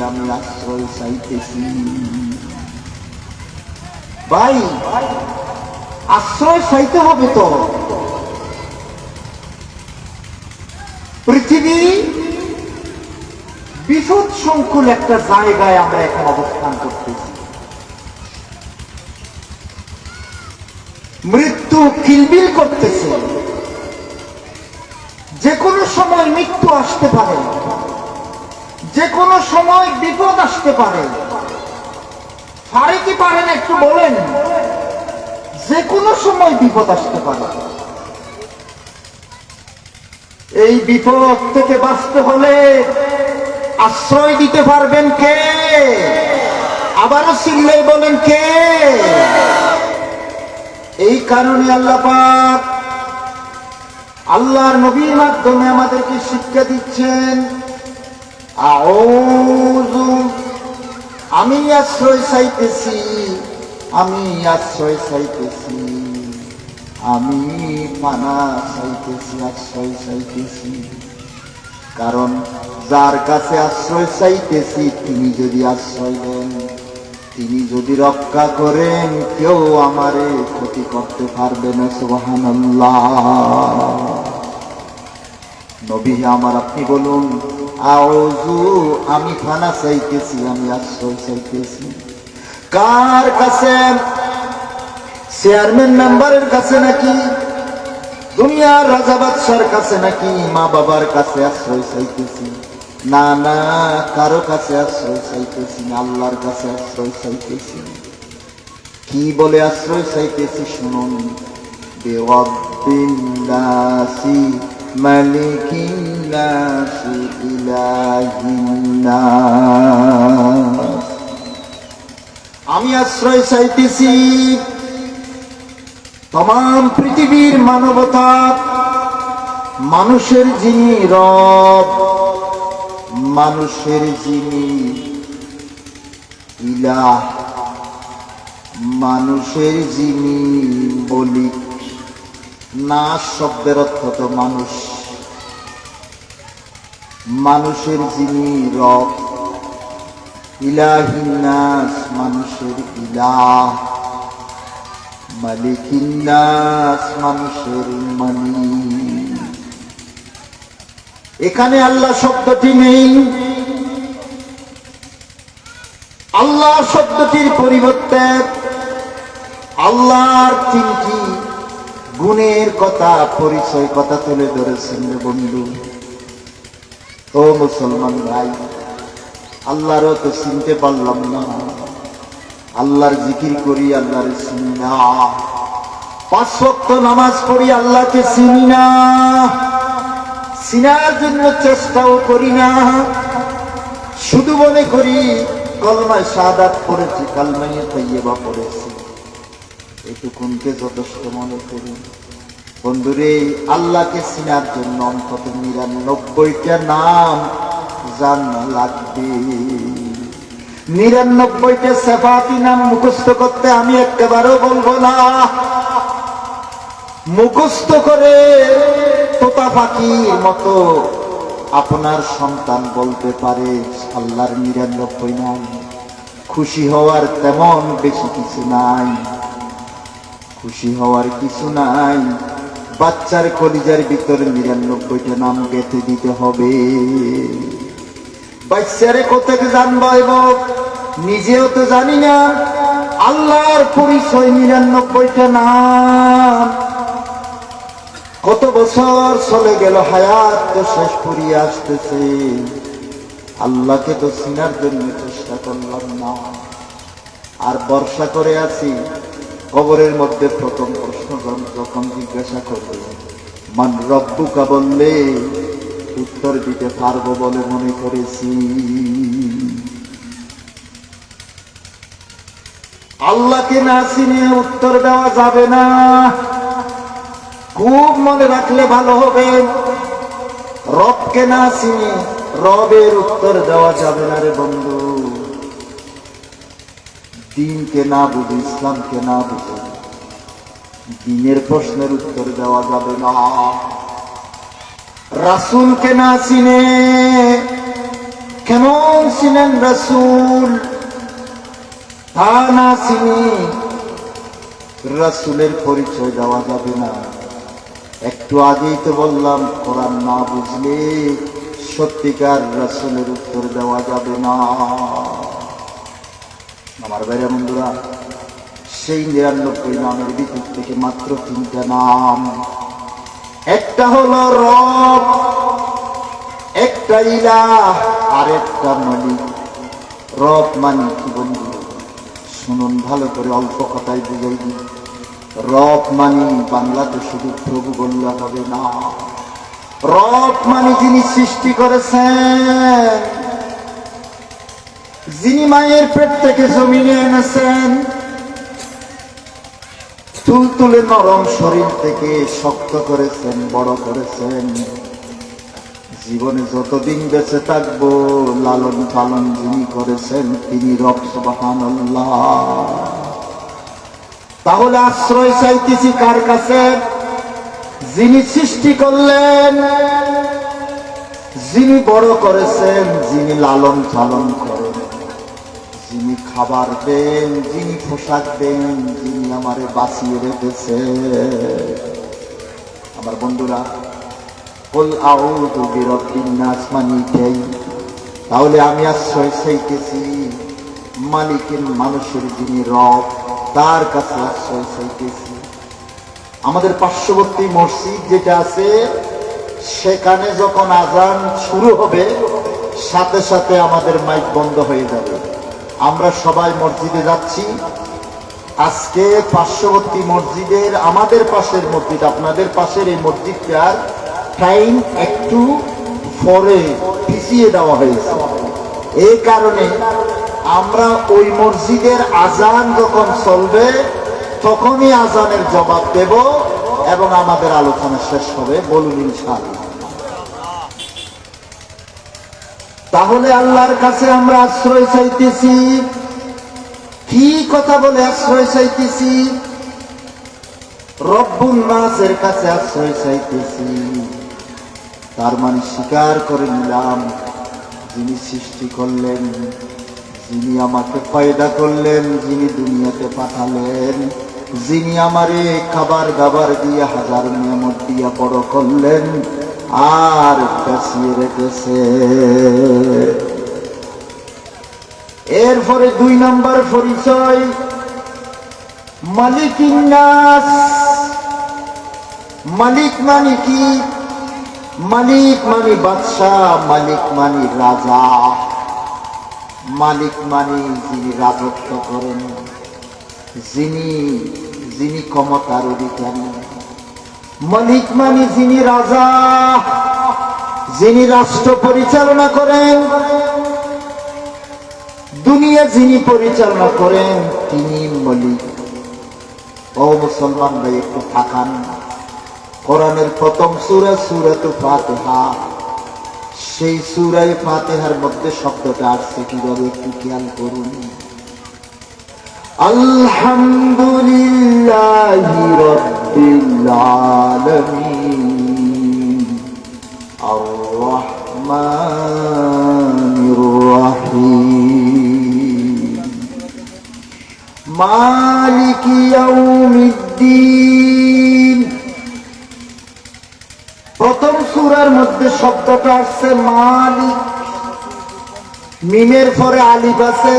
Speaker 2: আমি আশ্রয় চাইতেছি। ভাই, আশ্রয় চাইতে হবে তো। পৃথিবী বিপদ সংকুল একটা জায়গায় আমরা এখন অবস্থান করতেছি। মৃত্যু কিলবিল করতেছে, যে কোনো সময় মৃত্যু আসতে পারে, যে কোনো সময় বিপদ আসতে পারে। পারে কি পারে না একটু বলেন? যে কোনো সময় বিপদ আসতে পারে। এই বিপদ থেকে বাঁচতে হলে আশ্রয় দিতে পারবেন কে? আবারও চিল্লাই বলেন কে? এই কারণে আল্লাহ পাক আল্লাহর নবীর মাধ্যমে আমাদেরকে শিক্ষা দিচ্ছেন, আউযু, আমি আশ্রয় চাইতেছি, আমি আশ্রয় চাইতেছি, আমি পানা চাইতেছি, আশ্রয় চাইতেছি। কারণ যার কাছে আশ্রয় চাইতেছি তিনি যদি আশ্রয় দেন, তিনি যদি রক্ষা করেন, কেউ আমারে ক্ষতি করতে পারবে না। সুবহানাল্লাহ। নবী আমার আপনি বলুন, আউযু, আমি ফানা চাইতেছি, আমি আশ্রয় চাইতেছি। কার কাছে? চেয়ারম্যান মেম্বারের কাছে নাকি দুনিয়ার রাজা বাদশার কাছে নাকি মা বাবার কাছে আশ্রয় চাইতেছি? না না, কারো কাছে আশ্রয় চাইতেছি না, আল্লাহর কাছে আশ্রয় চাইতেছি। কি বলে আশ্রয় চাইতেছি শুনুন, বিরাব্বিন নাসি মালিকিন নাসি ইলাহিন নাস। আমি আশ্রয় চাইতেছি तमाम পৃথিবীর মানবতা, মানুষের যিনি রব, মানুষের যিনি ইলাহ, মানুষের যিনি মালিক। নাস শব্দের অর্থ তো মানুষ, মানুষের যিনি রব, ইলাহিন নাস, মানুষের ইলাহ, মালিকিন নাস, মানুষের মালিক। এখানে আল্লাহ শব্দটি নেই। আল্লাহ শব্দটির পরিবর্তে আল্লাহর তিনটি গুণের কথা, পরিচয় কথা তুলে ধরেছেন রে বন্ধু। ও মুসলমান ভাই, আল্লাহরও তো চিনতে পারলাম না। আল্লাহর জিকির করি, আল্লাহর চিনি না। 5 ওয়াক্ত নামাজ পড়ি, আল্লাহকে চিনি না, চিনার জন্য চেষ্টাও করি না। শুধু মনে করি কলমায় শাহাদাত পড়েছি, কালমায়ে তাইয়্যিবা পড়েছি, এটুকুনকে যথেষ্ট মনে করি। বন্ধুরে, আল্লাহকে চিনার জন্য অন্তত 99টা নাম জানা লাগবে। 99টা সিফাতি নাম মুখস্থ করতে আমি একেবারেও বলবো না। মুখস্থ করে তোতা পাখির মতো আপনার সন্তান বলতে পারে আল্লাহর 99 নাম। খুশি হওয়ার তেমন বেশি কিছু নাই, খুশি হওয়ার কিছু নাই। বাচ্চার কলিজার ভিতরে 99টা নাম গেঁথে দিতে হবে। বাচ্চারে কোথেকে জানবো, নিজেও তো জানি না। আল্লাহর পরিচয় 99টা নাম। কত বছর চলে গেল, হায়াত তো শেষ করিয়ে আসতেছে, আল্লাহকে তো চিনার জন্য চেষ্টা করলাম না। আর বর্ষা করে আছি। কবরের মধ্যে প্রথম প্রশ্ন যখন জিজ্ঞাসা করবে মান রব্বুকা, বললে উত্তর দিতে পারবো বলে মনে করেছি। আল্লাহকে না চিনে উত্তর দেওয়া যাবে না। খুব মনে রাখলে ভালো হবে, রবকে না চিনে রবের উত্তর দেওয়া যাবে না রে বন্ধু। দিনকে না বুঝে, ইসলামকে না বুঝে দিনের প্রশ্নের উত্তর দেওয়া যাবে না। রাসূলকে না চিনে, কেমন ছিলেন রাসূল তা না চিনি রাসূলের পরিচয় দেওয়া যাবে না। একটু আগেই তো বললাম, কোরআন না বুঝলে সত্যিকার রাসূলের উত্তর দেওয়া যাবে না। আমার ভাইরা বন্ধুরা, সেই 99 নামের ভিতর থেকে মাত্র 3টা নাম। একটা হলো রব, একটা ইলাহ, আর একটা মালিক। রব মানে কি বন্ধু? শুনুন ভালো করে, অল্প কথায় বুঝাই দিই। রব মানে বাংলাতে শুধু প্রভু বললে হবে না। রব মানে যিনি সৃষ্টি করেছেন, যিনি মায়ের পেট থেকে জমিনে এনেছেন, তুলতুলে নরম শরীর থেকে শক্ত করেছেন, বড় করেছেন। জীবনে যতদিন বেঁচে থাকবো লালন পালন যিনি করেছেন তিনি রব সুবহানাল্লাহ। তাহলে আশ্রয় চাইতেছি কার কাছে? যিনি সৃষ্টি করলেন, যিনি বড় করেছেন, যিনি লালন পালন করেন, যিনি খাবার দেন, যিনি পোশাক দেন, যিনি আমারে বাঁচিয়ে রেখেছে। আমার বন্ধুরা, কুল আউযু বিরাব্বিন নাস মানে এটাই। তাহলে আমি আশ্রয় চাইতেছি মালিকের, মানুষের যিনি রব, তার কাছে আশ্রয় চাইতেছি। আমাদের পার্শ্ববর্তী মসজিদ যেটা আছে, সেখানে যখন আজান শুরু হবে সাথে সাথে আমাদের মাইক বন্ধ হয়ে যাবে। আমরা সবাই মসজিদে যাচ্ছি। আজকে পার্শ্ববর্তী মসজিদের, আমাদের পাশের মসজিদ, আপনাদের পাশের এই মসজিদটার টাইম একটু পরে পিছিয়ে দেওয়া হয়েছে। এই কারণে আমরা ওই মসজিদের আজান যখন চলবে তখনই আজানের জবাব দেব এবং আমাদের আলোচনা শেষ হবে। বলুন ইনশাআল্লাহ। তাহলে আল্লাহর কাছে আমরা আশ্রয় চাইতেছি। কি কথা বলে আশ্রয় চাইতেছি? রব্বুন নাসের কাছে আশ্রয় চাইতেছি। তার মানে স্বীকার করে নিলাম, যিনি সৃষ্টি করলেন, যিনি আমাকে পয়দা করলেন, যিনি দুনিয়াতে পাঠালেন, যিনি আমারে খাবার দাবার দিয়ে হাজার নিয়ামত দিয়া বড় করলেন আর বাঁচিয়ে রেখেছে। এরপরে 2 নম্বর পরিচয়, মালিকিন নাস। মালিক মানে কি? মালিক মানে বাদশাহ, মালিক মানে রাজা, মালিক মানে যিনি রাজত্ব করেন, যিনি ক্ষমতার অধিকারী। মালিক মানে যিনি রাজা, যিনি রাষ্ট্র পরিচালনা করেন, দুনিয়া যিনি পরিচালনা করেন, তিনি মালিক। ও মুসলমান ভাই, একটু থাকান। কোরআনের প্রথম সূরা সূরাতুল ফাতিহা, সেই সূরায়ে ফাতিহার মধ্যে শব্দটা আসছে কিভাবে একটু খেয়াল করুন। আলহামদুলিল্লাহি রাব্বিল আলামিন আর রাহমানির রাহিম মালিকি ইয়াউমিদ্দিন। প্রথম সূরার মধ্যে শব্দটা আসছে মালিক, মিমের পরে আলিফ আছে,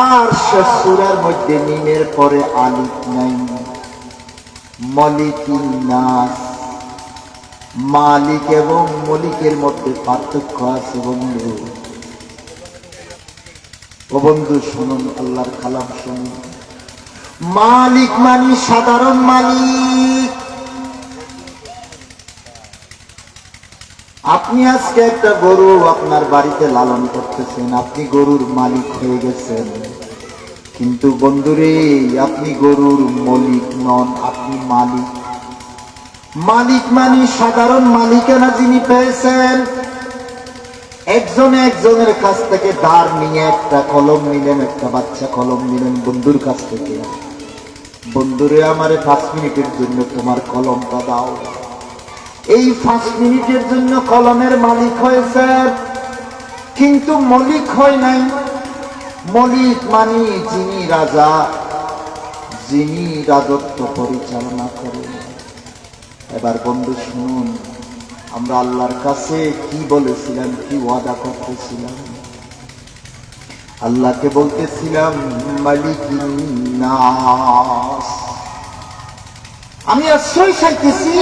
Speaker 2: আর শেষ সূরার মধ্যে মিমের পরে আলিফ নাই। মালিকিন নাস, মালিক এবং মলিকের মধ্যে পার্থক্য আছে বন্ধু। ও বন্ধু শুনুন, আল্লাহর কালাম শুনুন। মালিক মানে সাধারণ মালিক। আপনি আজকে একটা গরু আপনার বাড়িতে লালন করতেছেন, আপনি গরুর মালিক হয়ে গেছেন, কিন্তু বন্ধুরে আপনি গরুর মালিক নন, আপনি মালিক। মালিক মানে সাধারণ মালিকানা যিনি পেয়েছেন। একজনে একজনের কাছ থেকে ধার নিয়ে একটা কলম নিলেন, একটা বাচ্চা কলম নিলেন বন্ধুর কাছ থেকে। বন্ধুরে আমারে 5 মিনিটের জন্য তোমার কলমটা দাও। এই 5 মিনিটের জন্য কলমের মালিক হয়েছে, কিন্তু মালিক হয় নাই। মালিক মানে যিনি রাজা, যিনি রাজত্ব পরিচালনা করেন। এবার বন্ধু শুনুন, আমরা আল্লাহর কাছে কি বলেছিলাম, কি ওয়াদা করতেছিলাম? আল্লাহকে বলতেছিলাম মালিকিন নাস। আমি আশ্রয় চাইতেছি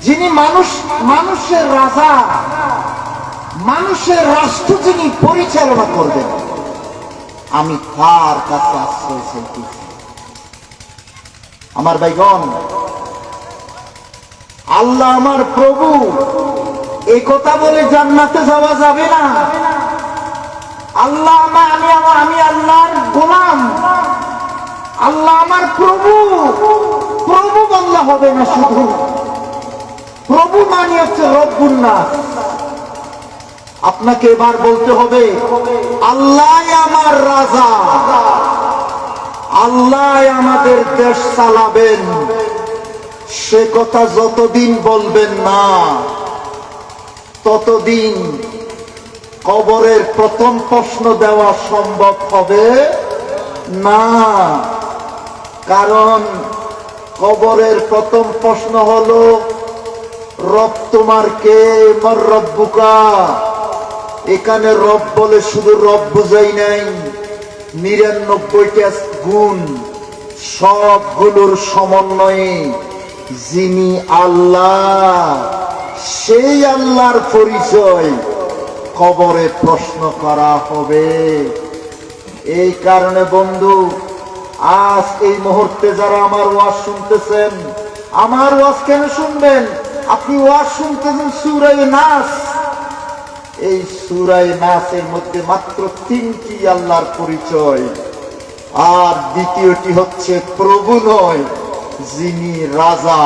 Speaker 2: যিনি মানুষের রাজা, মানুষের রাষ্ট্র যিনি পরিচালনা করবেন, আমি তার কাছে আশ্রয় চাইতেছি। আমার ভাইগণ, আল্লাহ আমার প্রভু, এই কথা বলে জান্নাতে যাওয়া যাবে না। আল্লাহ আমি আল্লাহর গোলাম, আল্লাহ আমার প্রভু। প্রভু বললে হবে না, শুধু প্রভু মানে হচ্ছে রব্বুন নাস। আপনাকে এবার বলতে হবে আল্লাহ আমার রাজা, আল্লাহ আমাদের দেশ চালাবেন। সে কথা যতদিন বলবেন না, ততদিন কবরের প্রথম প্রশ্ন দেওয়া সম্ভব হবে না। কারণ কবরের প্রথম প্রশ্ন হলো রব তোমার কে? মার রব্বুকা। এখানে রব বলে শুধু রব বুঝাই নাই, 99টা গুণ, সবগুলোর সমন্বয়ে যিনি আল্লাহ, সেই আল্লাহর পরিচয় কবরে প্রশ্ন করা হবে। এই কারণে বন্ধু, আজ এই মুহূর্তে যারা আমার ওয়াজ শুনতেছেন, আমার ওয়াজ কেন শুনবেন? আপনি ওয়াজ শুনতেছেন সূরা নাস। এই সূরা নাসের মধ্যে মাত্র 3টি আল্লাহর পরিচয়, আর দ্বিতীয়টি হচ্ছে প্রভু নয়, যিনি রাজা।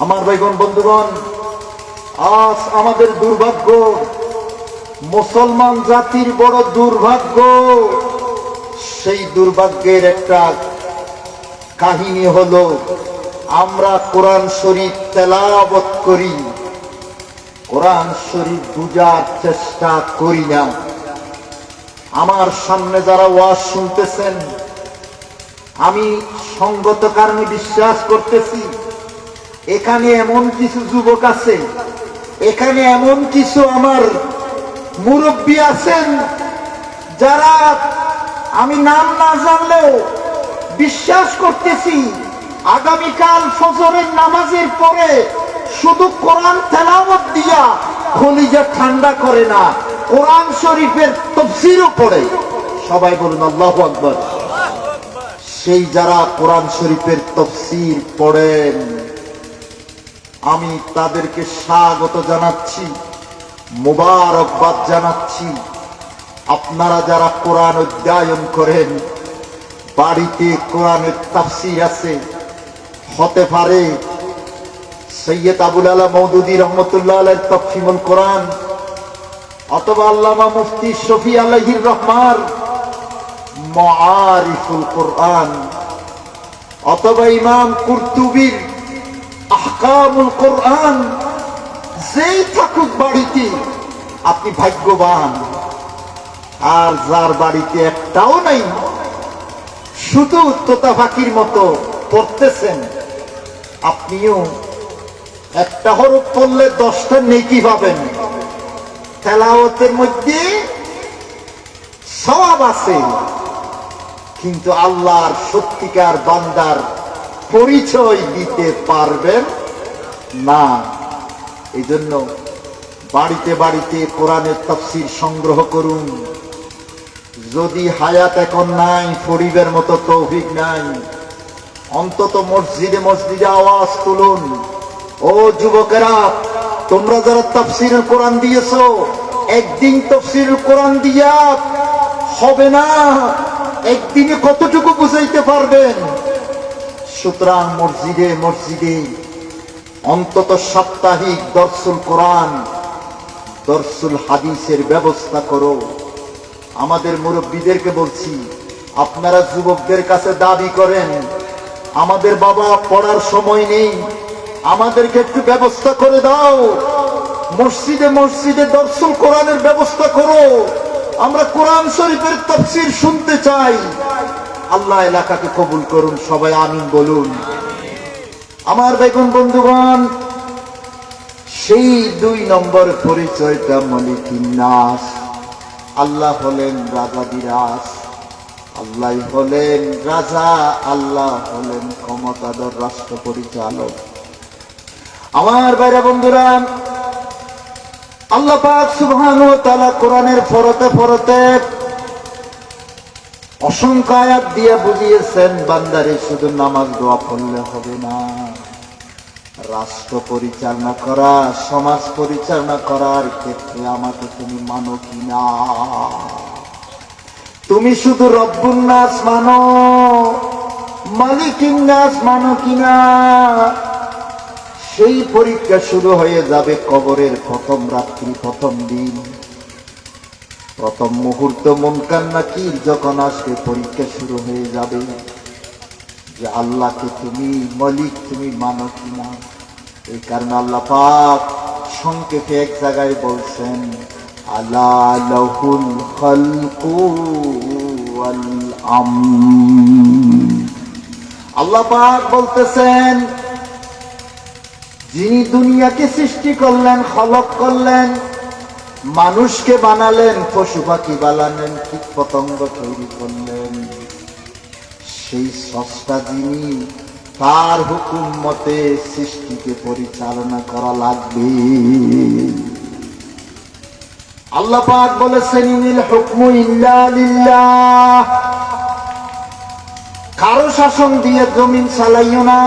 Speaker 2: আমার ভাইগণ বন্ধুগণ, আজ আমাদের দুর্ভাগ্য, মুসলমান জাতির বড় দুর্ভাগ্য। সেই দুর্ভাগ্যের একটা কাহিনী হলো, আমরা কোরআন শরীফ তেলাওয়াত করি, কোরআন শরীফ বুঝার চেষ্টা করি না। আমার সামনে যারা ওয়াজ শুনতেছেন, আমি সঙ্গত কারণে বিশ্বাস করতেছি এখানে এমন কিছু যুবক আছে, এখানে এমন কিছু আমার মুরব্বী আছেন, যারা আমি নাম না জানলেও বিশ্বাস করতেছি আগামীকাল ফজরের নামাজের পরে শুধু কোরআন তেলাওয়াত দিয়া কলিজা ঠান্ডা করে না, কোরআন শরীফের তাফসীরও পড়ে। সবাই বলুন আল্লাহু আকবার। সেই যারা কোরআন শরীফের তাফসীর পড়েন, আমি তাদেরকে স্বাগত জানাচ্ছি, মুবারকবাদ জানাচ্ছি। আপনারা যারা কোরআন অধ্যয়ন করেন, বাড়িতে কোরআনের তাফসীর আছে, হতে পারে সৈয়দ আবুল আলা মওদুদী রহমতুল্লাহ আলাইহির তাফসীরুল কোরআন, অথবা আল্লামা মুফতি শফি আলাইহির রহমান মাআরিফুল কোরআন, অথবা ইমাম কুরতুবীর আহকামুল কোরআন, যেই থাকুক বাড়িতে আপনি ভাগ্যবান। আর যার বাড়িতে একটাও নাই, শুধু তোতা পাখির মতো পড়তেছেন, আপনিও একটা হরফ পড়লে 10টা নেকি পাবেন। তেলাওয়াতের মধ্যে সওয়াব আছে, কিন্তু আল্লাহর সত্যিকার বান্দার পরিচয় দিতে পারবেন না। এই জন্য বাড়িতে বাড়িতে কোরআনের তাফসীর সংগ্রহ করুন। যদি হায়াত এখন নাই, পরিবার মতো তৌফিক নাই, অন্তত মসজিদে মসজিদে আওয়াজ তুলুন। ও যুবকেরা, তোমরা যারা তাফসীরুল কোরআন দিয়েছো, একদিন তাফসীরুল কোরআন দিয়া হবে না, একদিনে কতটুকু বুঝাইতে পারবেন? সুতরাং মসজিদে মসজিদে অন্তত সাপ্তাহিক দরসুল কোরআন, দরসুল হাদিসের ব্যবস্থা করো। আমাদের মুরব্বীদেরকে বলছি, আপনারা যুবকদের কাছে দাবি করেন, আমাদের বাবা পড়ার সময় নেই, আমাদেরকে একটু ব্যবস্থা করে দাও, মসজিদে মসজিদে দরসুল কোরআনের ব্যবস্থা করো, আমরা কোরআন শরীফের তাফসীর শুনতে চাই। আল্লাহ এলাকাকে কবুল করুন, সবাই আমিন বলুন। আমার বেগুন বন্ধুগণ, সেই 2 নম্বর পরিচয়টা মালিকুন নাস। আল্লাহ হলেন রাজাদিরাজ, আল্লাহ হলেন রাজা, আল্লাহ হলেন ক্ষমতাধর রাষ্ট্র পরিচালক। আমার ভাইরা বন্ধুরা, আল্লাহ পাক সুবহানাহু ওয়া তাআলা কোরআনের পড়তে পড়তে অসংখ্য আয়াত দিয়ে বুঝিয়েছেন, বান্দারে শুধু নামাজ দোয়া পড়লে হবে না, রাষ্ট্র পরিচালনা করা, সমাজ পরিচালনা করার ক্ষেত্রে আমাকে তুমি মানো কিনা। তুমি শুধু রব্বুন নাস মানো, মালিকুন নাস মানো কিনা। সেই পরীক্ষা শুরু হয়ে যাবে কবরের প্রথম রাত্রি, প্রথম দিন, প্রথম মুহূর্ত। মুনকার নাকির যখন আসবে, পরীক্ষা শুরু হয়ে যাবে যে আল্লাহকে তুমি মালিক, তুমি মানো কিনা। এই কারণে আল্লাহ পাক সংক্ষেপে এক জায়গায় বলছেন, আলা লাহুল খালকু ওয়াল আমর। আল্লাহ পাক বলতেছেন, যিনি দুনিয়াকে সৃষ্টি করলেন, খলক করলেন, মানুষকে বানালেন, পশু পাখি বানালেন, কীট পতঙ্গ তৈরি করলেন, সেই স্রষ্টা যিনি, তার হুকুম মতে সৃষ্টিকে পরিচালনা করা লাগবে। আল্লাহ পাক বলেছেন, ইনিল হুকমু ইল্লা লিল্লাহ। কারো শাসন দিয়ে জমিন চালাইও না,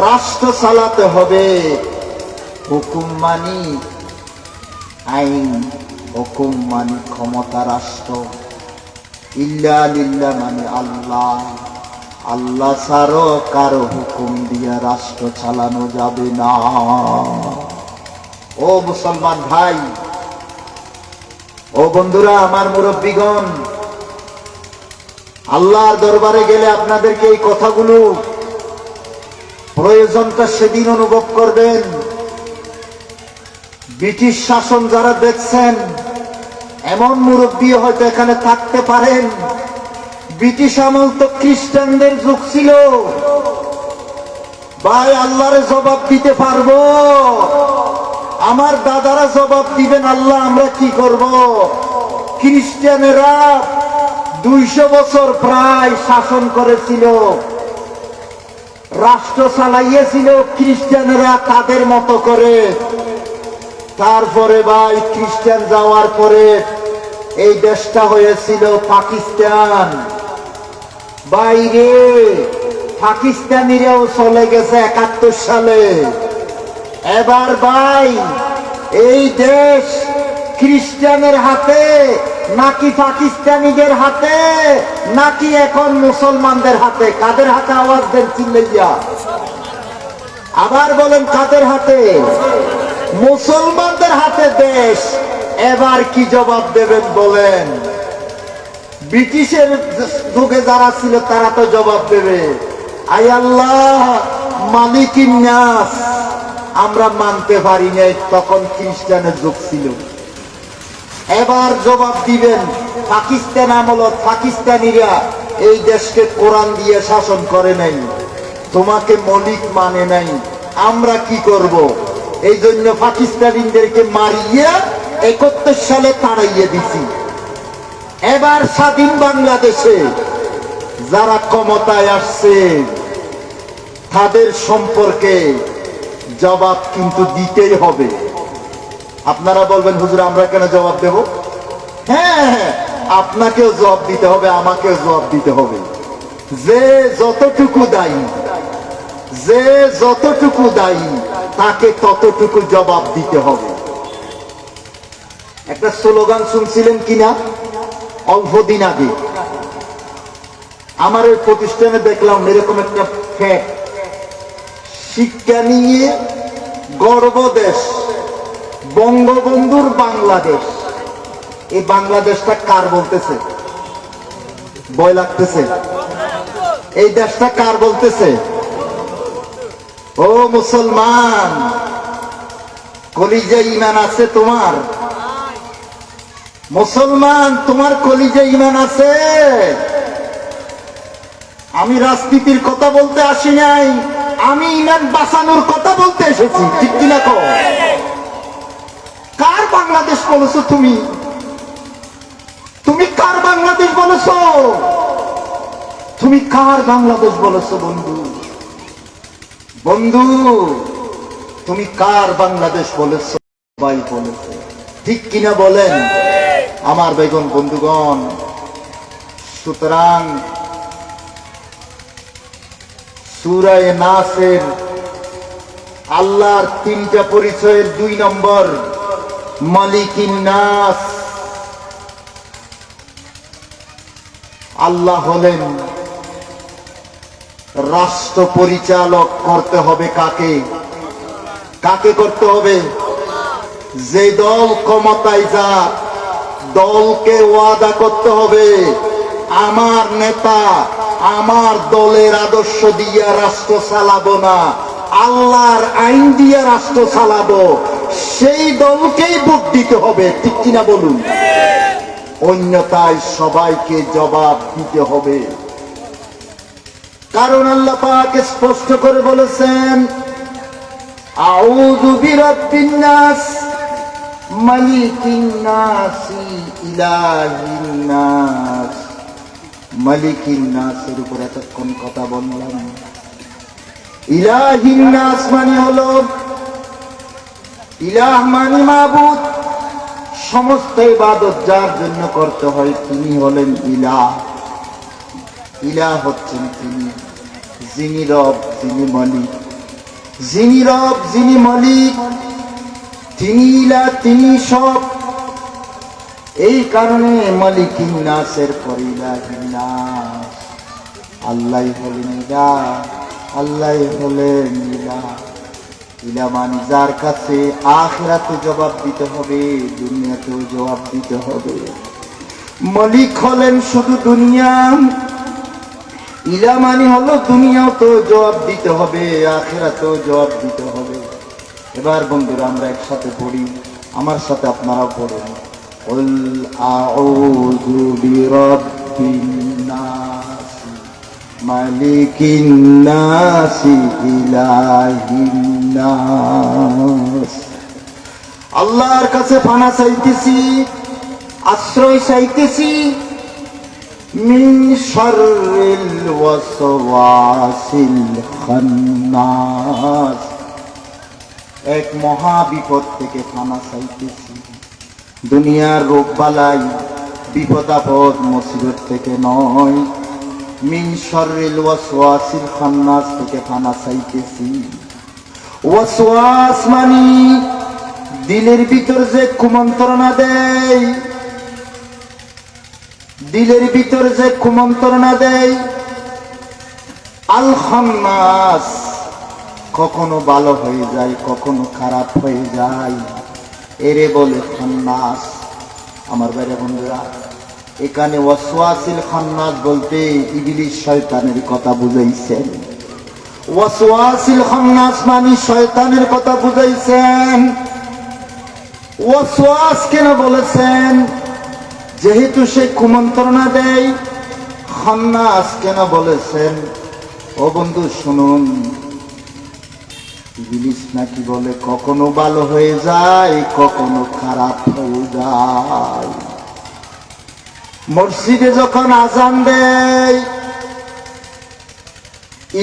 Speaker 2: রাষ্ট্র চালাতে হবে। হুকুম মানি আইন, হুকুম মানি ক্ষমতা রাষ্ট্র। ইল্লা লিল্লাহ মানে আল্লাহ, আল্লাহ ছাড়া কারো হুকুম দিয়ে রাষ্ট্র চালানো যাবে না। ও মুসলমান ভাই, ও বন্ধুরা, আমার মুরব্বীগণ, আল্লাহর দরবারে গেলে আপনাদেরকে এই কথাগুলো প্রয়োজনটা সেদিন অনুভব করবেন। ব্রিটিশ শাসন যারা দেখছেন, এমন মুরব্বী হয়তো এখানে থাকতে পারেন, ব্রিটিশ আমল তো খ্রিস্টানদের যুগ ছিল। ভাই, আল্লাহরে জবাব দিতে পারবো? আমার দাদারা জবাব দিবেন, আল্লাহ আমরা কি করব? খ্রিস্টানেরা 200 বছর প্রায় শাসন করেছিল, রাষ্ট্র চালাইয়েছিল খ্রিস্টানেরা তাদের মতো করে। তারপরে ভাই, খ্রিস্টান যাওয়ার পরে এই দেশটা হয়েছিল পাকিস্তান। বাইরে পাকিস্তানিরাও চলে গেছে 71 সালে। এবার ভাই, এই দেশ খ্রিস্টানের হাতে নাকি পাকিস্তানিদের হাতে, নাকি এখন মুসলমানদের হাতে? কাদের হাতে? আওয়াজ দেন চিল্লাইয়া। আবার বলেন, কাদের হাতে? মুসলমানদের হাতে দেশ। এবার কি জবাব দেবেন বলেন? ব্রিটিশের যুগে যারা ছিল তারা তো জবাব দেবে, আয় আল্লাহ মালিকিন নাস, আমরা মানতে পারি নাই, তখন খ্রিস্টানের যুগ ছিল। এবার জবাব দিবেন, পাকিস্তান আমলত পাকিস্তানিরা এই দেশকে কোরআন দিয়ে শাসন করে নাই, তোমাকে মলিক মানে নাই, আমরা কি করব? এই জন্য পাকিস্তানিদেরকে মারিয়ে 71 সালে তাড়াইয়ে দিছি। এবার স্বাধীন বাংলাদেশে যারা ক্ষমতায় আসছে, তাদের সম্পর্কে জবাব কিন্তু দিতেই হবে। আপনারা বলবেন, হুজুর আমরা কেন জবাব দেব? হ্যাঁ, আপনাকেও জবাব দিতে হবে, আমাকেও জবাব দিতে হবে। যে যতটুকু দায়ী, যে যতটুকু দায়ী, তাকে ততটুকু জবাব দিতে হবে। একটা স্লোগান শুনছিলেন কিনা অল্প দিন আগে? আমার ওই প্রতিষ্ঠানে দেখলাম এরকম একটা ফ্যাক্ট, শিক্ষা নিয়ে গর্ব দেশ, বঙ্গবন্ধুর বাংলাদেশ। এই বাংলাদেশটা কার বলতেছে? ভয় লাগতেছে? এই দেশটা কার বলতেছে? ও মুসলমান, কলিজা ঈমান আছে তোমার? মুসলমান, তোমার কলিজা ঈমান আছে? আমি রাজনীতির কথা বলতে আসি নাই, আমি ঈমান বাঁচানোর কথা বলতে এসেছি, ঠিক কিনা কও? কার বাংলাদেশ বলেছো তুমি? তুমি কার বাংলাদেশ বলেছো? তুমি কার বাংলাদেশ বলেছো বন্ধু? বন্ধু, তুমি কার বাংলাদেশ বলেছো? ভাই বলেছে, ঠিক কিনা বলেন আমার বেগম বন্ধুগণ? সুতরাং সূরা নাসের আল্লাহর 3টা পরিচয়ের 2 নম্বর, মালিকিন নাস। আল্লাহ হলেন রাষ্ট্র পরিচালক। করতে হবে কাকে? কাকে করতে হবে? যে দল ক্ষমতায় যা, দলকে ওয়াদা করতে হবে, আমার নেতা আমার দলের আদর্শ দিয়ে রাষ্ট্র চালাবো না, আল্লাহর আইন দিয়ে রাষ্ট্র চালাবো, সেই দলকেই ভোট দিতে হবে, ঠিক কিনা বলুন? অন্যথায় সবাইকে জবাব দিতে হবে। কারণ আল্লাহ পাক স্পষ্ট করে বলেছেন, আউযু বিরাব্বিন নাস মালিকিন নাস ইলাহিন নাস। মালিকিন নাসের উপর এতক্ষণ কথা বললাম। ইলাহিন নাস মানে হলো, ইলাহ মানে মাবুদ, সমস্ত ইবাদত যার জন্য করতে হয় তিনি হলেন ইলাহ। ইলাহ হচ্ছেন তিনি, যিনি রব, যিনি মালিক। যিনি রব, যিনি মালিক, তিনি ইলাহ, তিনি সব। এই কারণে মালিকিন নাসের পর ইলাহিন নাস। আল্লাহ হলেন ইলাহ, আল্লাহ হলেন ইলাহ। ইলাহ মানে যার কাছে আখিরাতে জবাব দিতে হবে, দুনিয়াতেও জবাব দিতে হবে। মালিক হলেন শুধু দুনিয়া, ইলাহ মানে হলো দুনিয়াও তো জবাব দিতে হবে, আখিরাতেও জবাব দিতে হবে। এবার বন্ধুরা আমরা একসাথে পড়ি, আমার সাথে আপনারাও পড়েন। কুল আউযু বিরাব্বিন নাস মালিকিন নাস ইলাহিন নাস। আল্লাহর কাছে পানা চাইতেছি, আশ্রয় চাইতেছি। মিন শাররিল ওয়াসওয়াসিল খান্নাস, এক মহা বিপদ থেকে পানা চাইতেছি। দুনিয়ার রোগ বালাই, বিপদ আপদ মুসিবত থেকে নয়, মিন শাররিল ওয়াসওয়াসিল খান্নাস থেকে পানা চাইতেছি। ওয়াসওয়াস মানে দিলের ভিতর যে কুমন্ত্রণা দেয়, দিলের ভিতর যে কুমন্ত্রণা দেয়। আল খান্নাস, কখনো ভালো হয়ে যায়, কখনো খারাপ হয়ে যায়, এরে বলে খান্নাস। আমার বাইরে বন্ধুরা, এখানে ওয়াসওয়াসিল খান্নাস বলতে ইবলিস শয়তানের কথা বুঝাইছেন। ওয়াসওয়াসিল খান্নাস মানে শয়তানের কথা বুঝাইছেন। ওয়াসওয়াস কেন বলেছেন? যেহেতু সে কুমন্ত্রণা দেয়। খান্নাস কেন বলেছেন? ও বন্ধু শুনুন, ইবলিস নাকি বলে কখনো ভালো হয়ে যায়, কখনো খারাপ হয়ে যায়। মসজিদে যখন আজান দেয়,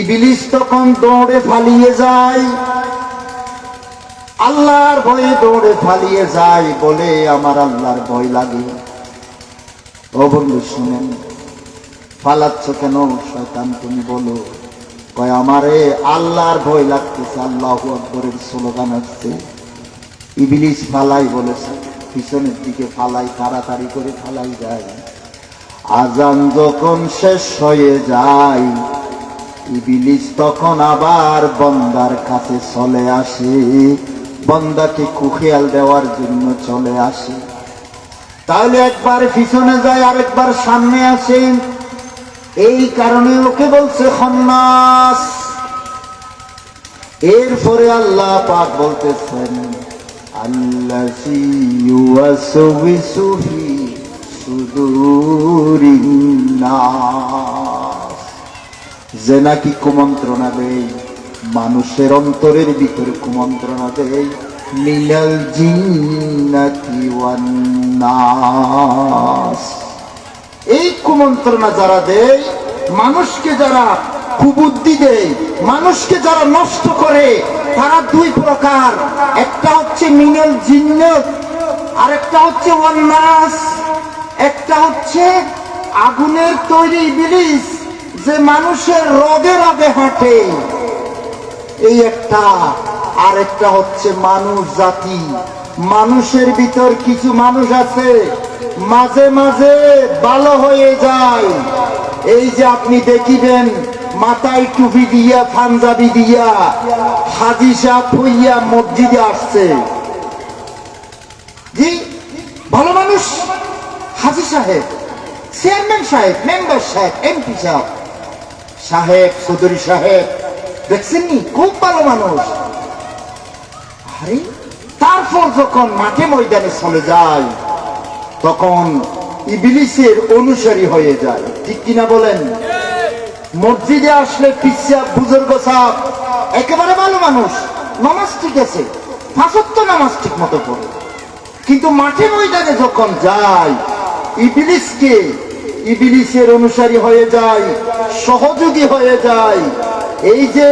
Speaker 2: ইবলিস তখন দৌড়ে পালিয়ে যায়, আল্লাহর ভয়ে দৌড়ে পালিয়ে যায়, বলে আমার আল্লাহর ভয় লাগে। ও বন্ধু শুনেন, পালাচ্ছ কেন? শয়তান তুমি বলো। কয় আমারে আল্লাহর ভয় লাগতেছে, আল্লাহু আকবরের স্লোগান আসছে। ইবলিস ফালাই বলেছে, পিছনের দিকে ফালাই, তাড়াতাড়ি করে ফালাই যায়। আজান যখন শেষ হয়ে যায়, ইবলিস তখন আবার বন্দার কাছে চলে আসে, বন্দাকে কুখিয়াল দেওয়ার জন্য চলে আসে। তাহলে একবার পিছনে যায়, আরেকবার সামনে আসে। এই কারণে ওকে বলছে খান্নাস। এরপরে আল্লাহ পাক বলতেছেন, আল্লাযী ইউওয়াসওয়িসু ফি সুদুরিন নাস, যে নাকি কুমন্ত্রণা দেয়, মানুষের অন্তরের ভিতরে কুমন্ত্রণা দেয়। মিনাল জিন্নাতি ওয়ান নাস, এই কুমন্ত্রণা যারা দেয়, মানুষকে যারা কুবুদ্ধি দেয়, মানুষকে যারা নষ্ট করে, তারা দুই প্রকার। একটা হচ্ছে মিনাল জিন্নাত, আর একটা হচ্ছে ওয়ান নাস। একটা হচ্ছে আগুনের তৈরি ইবলিস, যে মানুষের রগে রগে হাঁটে, এই একটা। আর একটা হচ্ছে মানুষ জাতি। মানুষের ভিতর কিছু মানুষ আছে মাঝে মাঝে ভালো হয়ে যায়। এই যে আপনি দেখিবেন মাথায় টুপি দিয়া, পাঞ্জাবি দিয়া, হাজি সাহেব হইয়া মসজিদে আসছে। জি, ভালো মানুষ, হাজি সাহেব, চেয়ারম্যান সাহেব, মেম্বার সাহেব, এমপি সাহেব, সাহেব, চৌধুরী সাহেব, দেখছেন নি, খুব ভালো মানুষ। আরে তারপর যখন মাঠে ময়দানে চলে যায়, তখন ইবলিসের অনুসারী হয়ে যায়। ঠিক কিনা বলেন? মসজিদে আসলে পিচ্ছা বুজুর্গ সাহেব, একেবারে ভালো মানুষ, নামাজ ঠিক আছে, 5 ওয়াক্ত নামাজ ঠিক মতো পড়ে, কিন্তু মাঠে ময়দানে যখন যায় ইবলিসের অনুসারী হয়ে যায়, সহযোগী হয়ে যায়। এই যে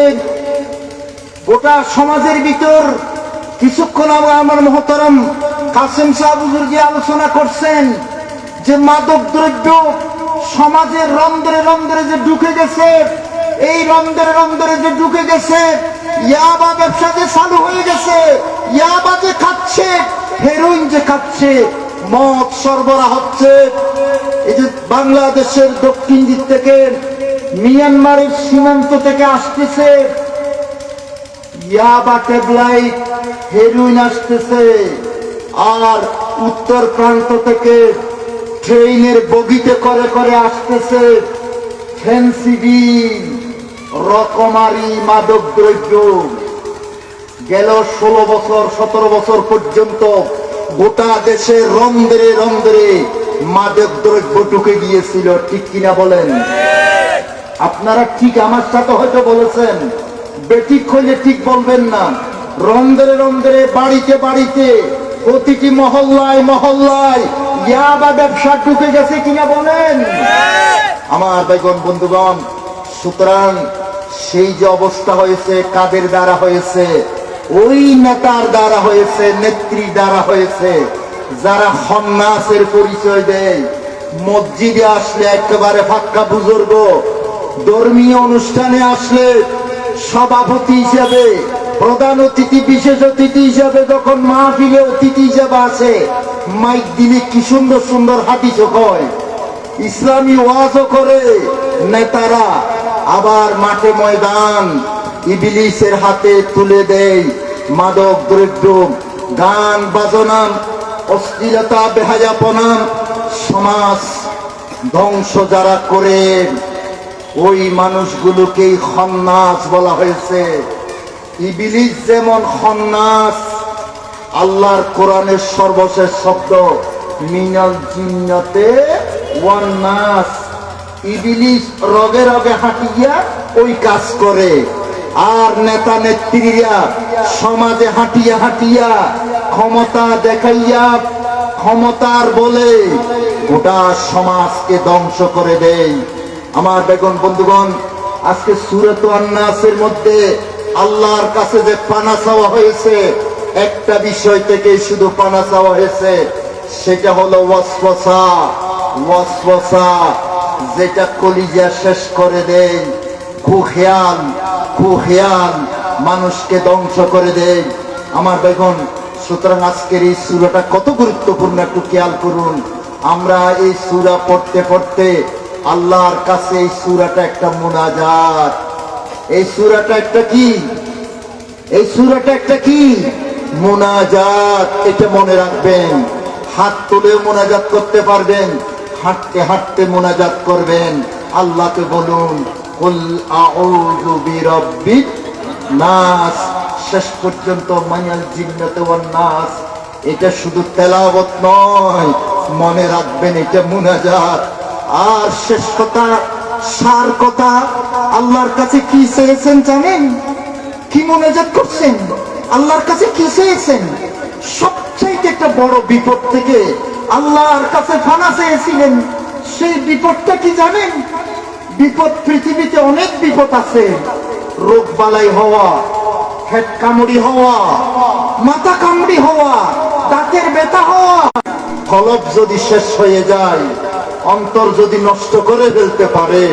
Speaker 2: গোটা সমাজের ভিতর কিছুক্ষণ আগে আমার মহতরম কাসেম সাহেব হুজুর যে আলোচনা করছেন যে মাদক দ্রব্য সমাজের রন্ধ্রে রন্ধ্রে যে ঢুকে গেছে, এই রন্ধ্রে রন্ধ্রে যে ঢুকে গেছে, ইয়াবা ব্যবসা যে চালু হয়ে গেছে, ইয়াবা যে খাচ্ছে, হেরোইন যে খাচ্ছে, মদ সরবরাহ হচ্ছে। এই যে বাংলাদেশের দক্ষিণ দিক থেকে মিয়ানমারের সীমান্ত থেকে আসতেছে ইয়াবা ট্যাবলেট, হেরোইন আসতেছে, আর উত্তর প্রান্ত থেকে ট্রেনের বগিতে করে করে আসতেছে ফেন্সিডিল, রকমারি মাদক দ্রব্য। গেল 16 বছর 17 বছর পর্যন্ত গোটা দেশে রন্ধ্রে রন্ধ্রে মাদক দ্রব্য ঢুকে গিয়েছিল, ঠিক কিনা বলেন? আপনারা ঠিক আমার সাথে হয়তো বলেছেন, বেঠিক হইলে ঠিক বলবেন না। রন্ধ্রে রন্ধ্রে বাড়িতে বাড়িতে প্রতিটি মহল্লায় মহল্লায় ইয়াবা ব্যবসা ঢুকে গেছে কিনা বলেন? আমার ভাইগণ বন্ধুগণ, সুতরাং সেই যে অবস্থা হয়েছে কাদের দ্বারা হয়েছে? ওই নেতার দ্বারা হয়েছে, নেত্রীর দ্বারা হয়েছে, যারা খন্নাসের পরিচয় দেয়। মসজিদে আসলে একেবারে ফাক্কা বুজুর্গ, ধর্মীয় অনুষ্ঠানে আসলে সভাপতি হিসাবে, প্রধান অতিথি, বিশেষ অতিথি হিসাবে, যখন মাহফিলে অতিথি হিসাবে আসে, মাইক দিলে কি সুন্দর সুন্দর হাদিসও কয়, ইসলামী ওয়াজও করে নেতারা। আবার মাঠে ময়দান ইবলিসের হাতে তুলে দেয় মাদক দ্রব্য, গান বাজনা, অশ্লীলতা, বেহায়াপনা, সমাজ ধ্বংস যারা করে, ওই মানুষগুলোকেই খন্নাস বলা হয়েছে। ইবলিস যেমন খন্নাস, আল্লাহর কোরআনের সর্বশেষ শব্দ মিনাল জিন্নাতে ওয়ান নাস। ইবলিস রগে রগে হাঁটিয়া ওই কাজ করে, আর নেতা নেত্রীরা সমাজে হাঁটিয়া হাঁটিয়া ক্ষমতা দেখাইয়া ক্ষমতার বলে গোটা সমাজকে ধ্বংস করে দেয়। আমার বেগম বন্ধুগণ, আজকে সূরাত আন-নাসের মধ্যে আল্লাহর কাছে যে পানা চাওয়া হয়েছে, একটা বিষয় থেকে শুধু পানা চাওয়া হয়েছে, সেটা হলো ওয়াসওয়াসা। ওয়াসওয়াসা যেটা কলিজা শেষ করে দেয়, কুখিয়াল কুখিয়াল মানুষকে ধ্বংস করে দেয়। আমার বেগম, সুতরাং আজকের এই সূরাটা কত গুরুত্বপূর্ণ একটু খেয়াল করুন। আমরা এই সূরা পড়তে পড়তে আল্লাহর কাছে এই সূরাটা একটা মুনাজাত। এই সূরাটা একটা কি? এই সূরাটা একটা কি? মুনাজাত। এটা মনে রাখবেন। হাত তুলে মুনাজাত করতে পারবেন, হাঁটতে হাঁটতে মুনাজাত করবেন। আল্লাহকে বলুন কুল আউযু বিরাব্বিন নাস, শেষ পর্যন্ত মাইনাল জিন্নাতি ওয়ান নাস। এটা শুধু তেলাওয়াত নয়, মনে রাখবেন এটা মুনাজাত। আর শেষ কথা, সার কথা, আল্লাহর কাছে কি চেয়েছেন জানেন? কি মুনাজাত করছেন? আল্লাহর কাছে কি চেয়েছেন? সবচেয়ে একটা বড় বিপদ থেকে আল্লাহর কাছে ফানা চেয়েছিলেন। সেই বিপদটা কি জানেন? বিপদ, পৃথিবীতে অনেক বিপদ আছে। রোগ বালাই হওয়া, হেড কামড়ি হওয়া, মাথা কামড়ি হওয়া, দাঁতের ব্যথা হওয়া। কলব যদি শেষ হয়ে যায়, অন্তর যদি নষ্ট করে ফেলতে পারে,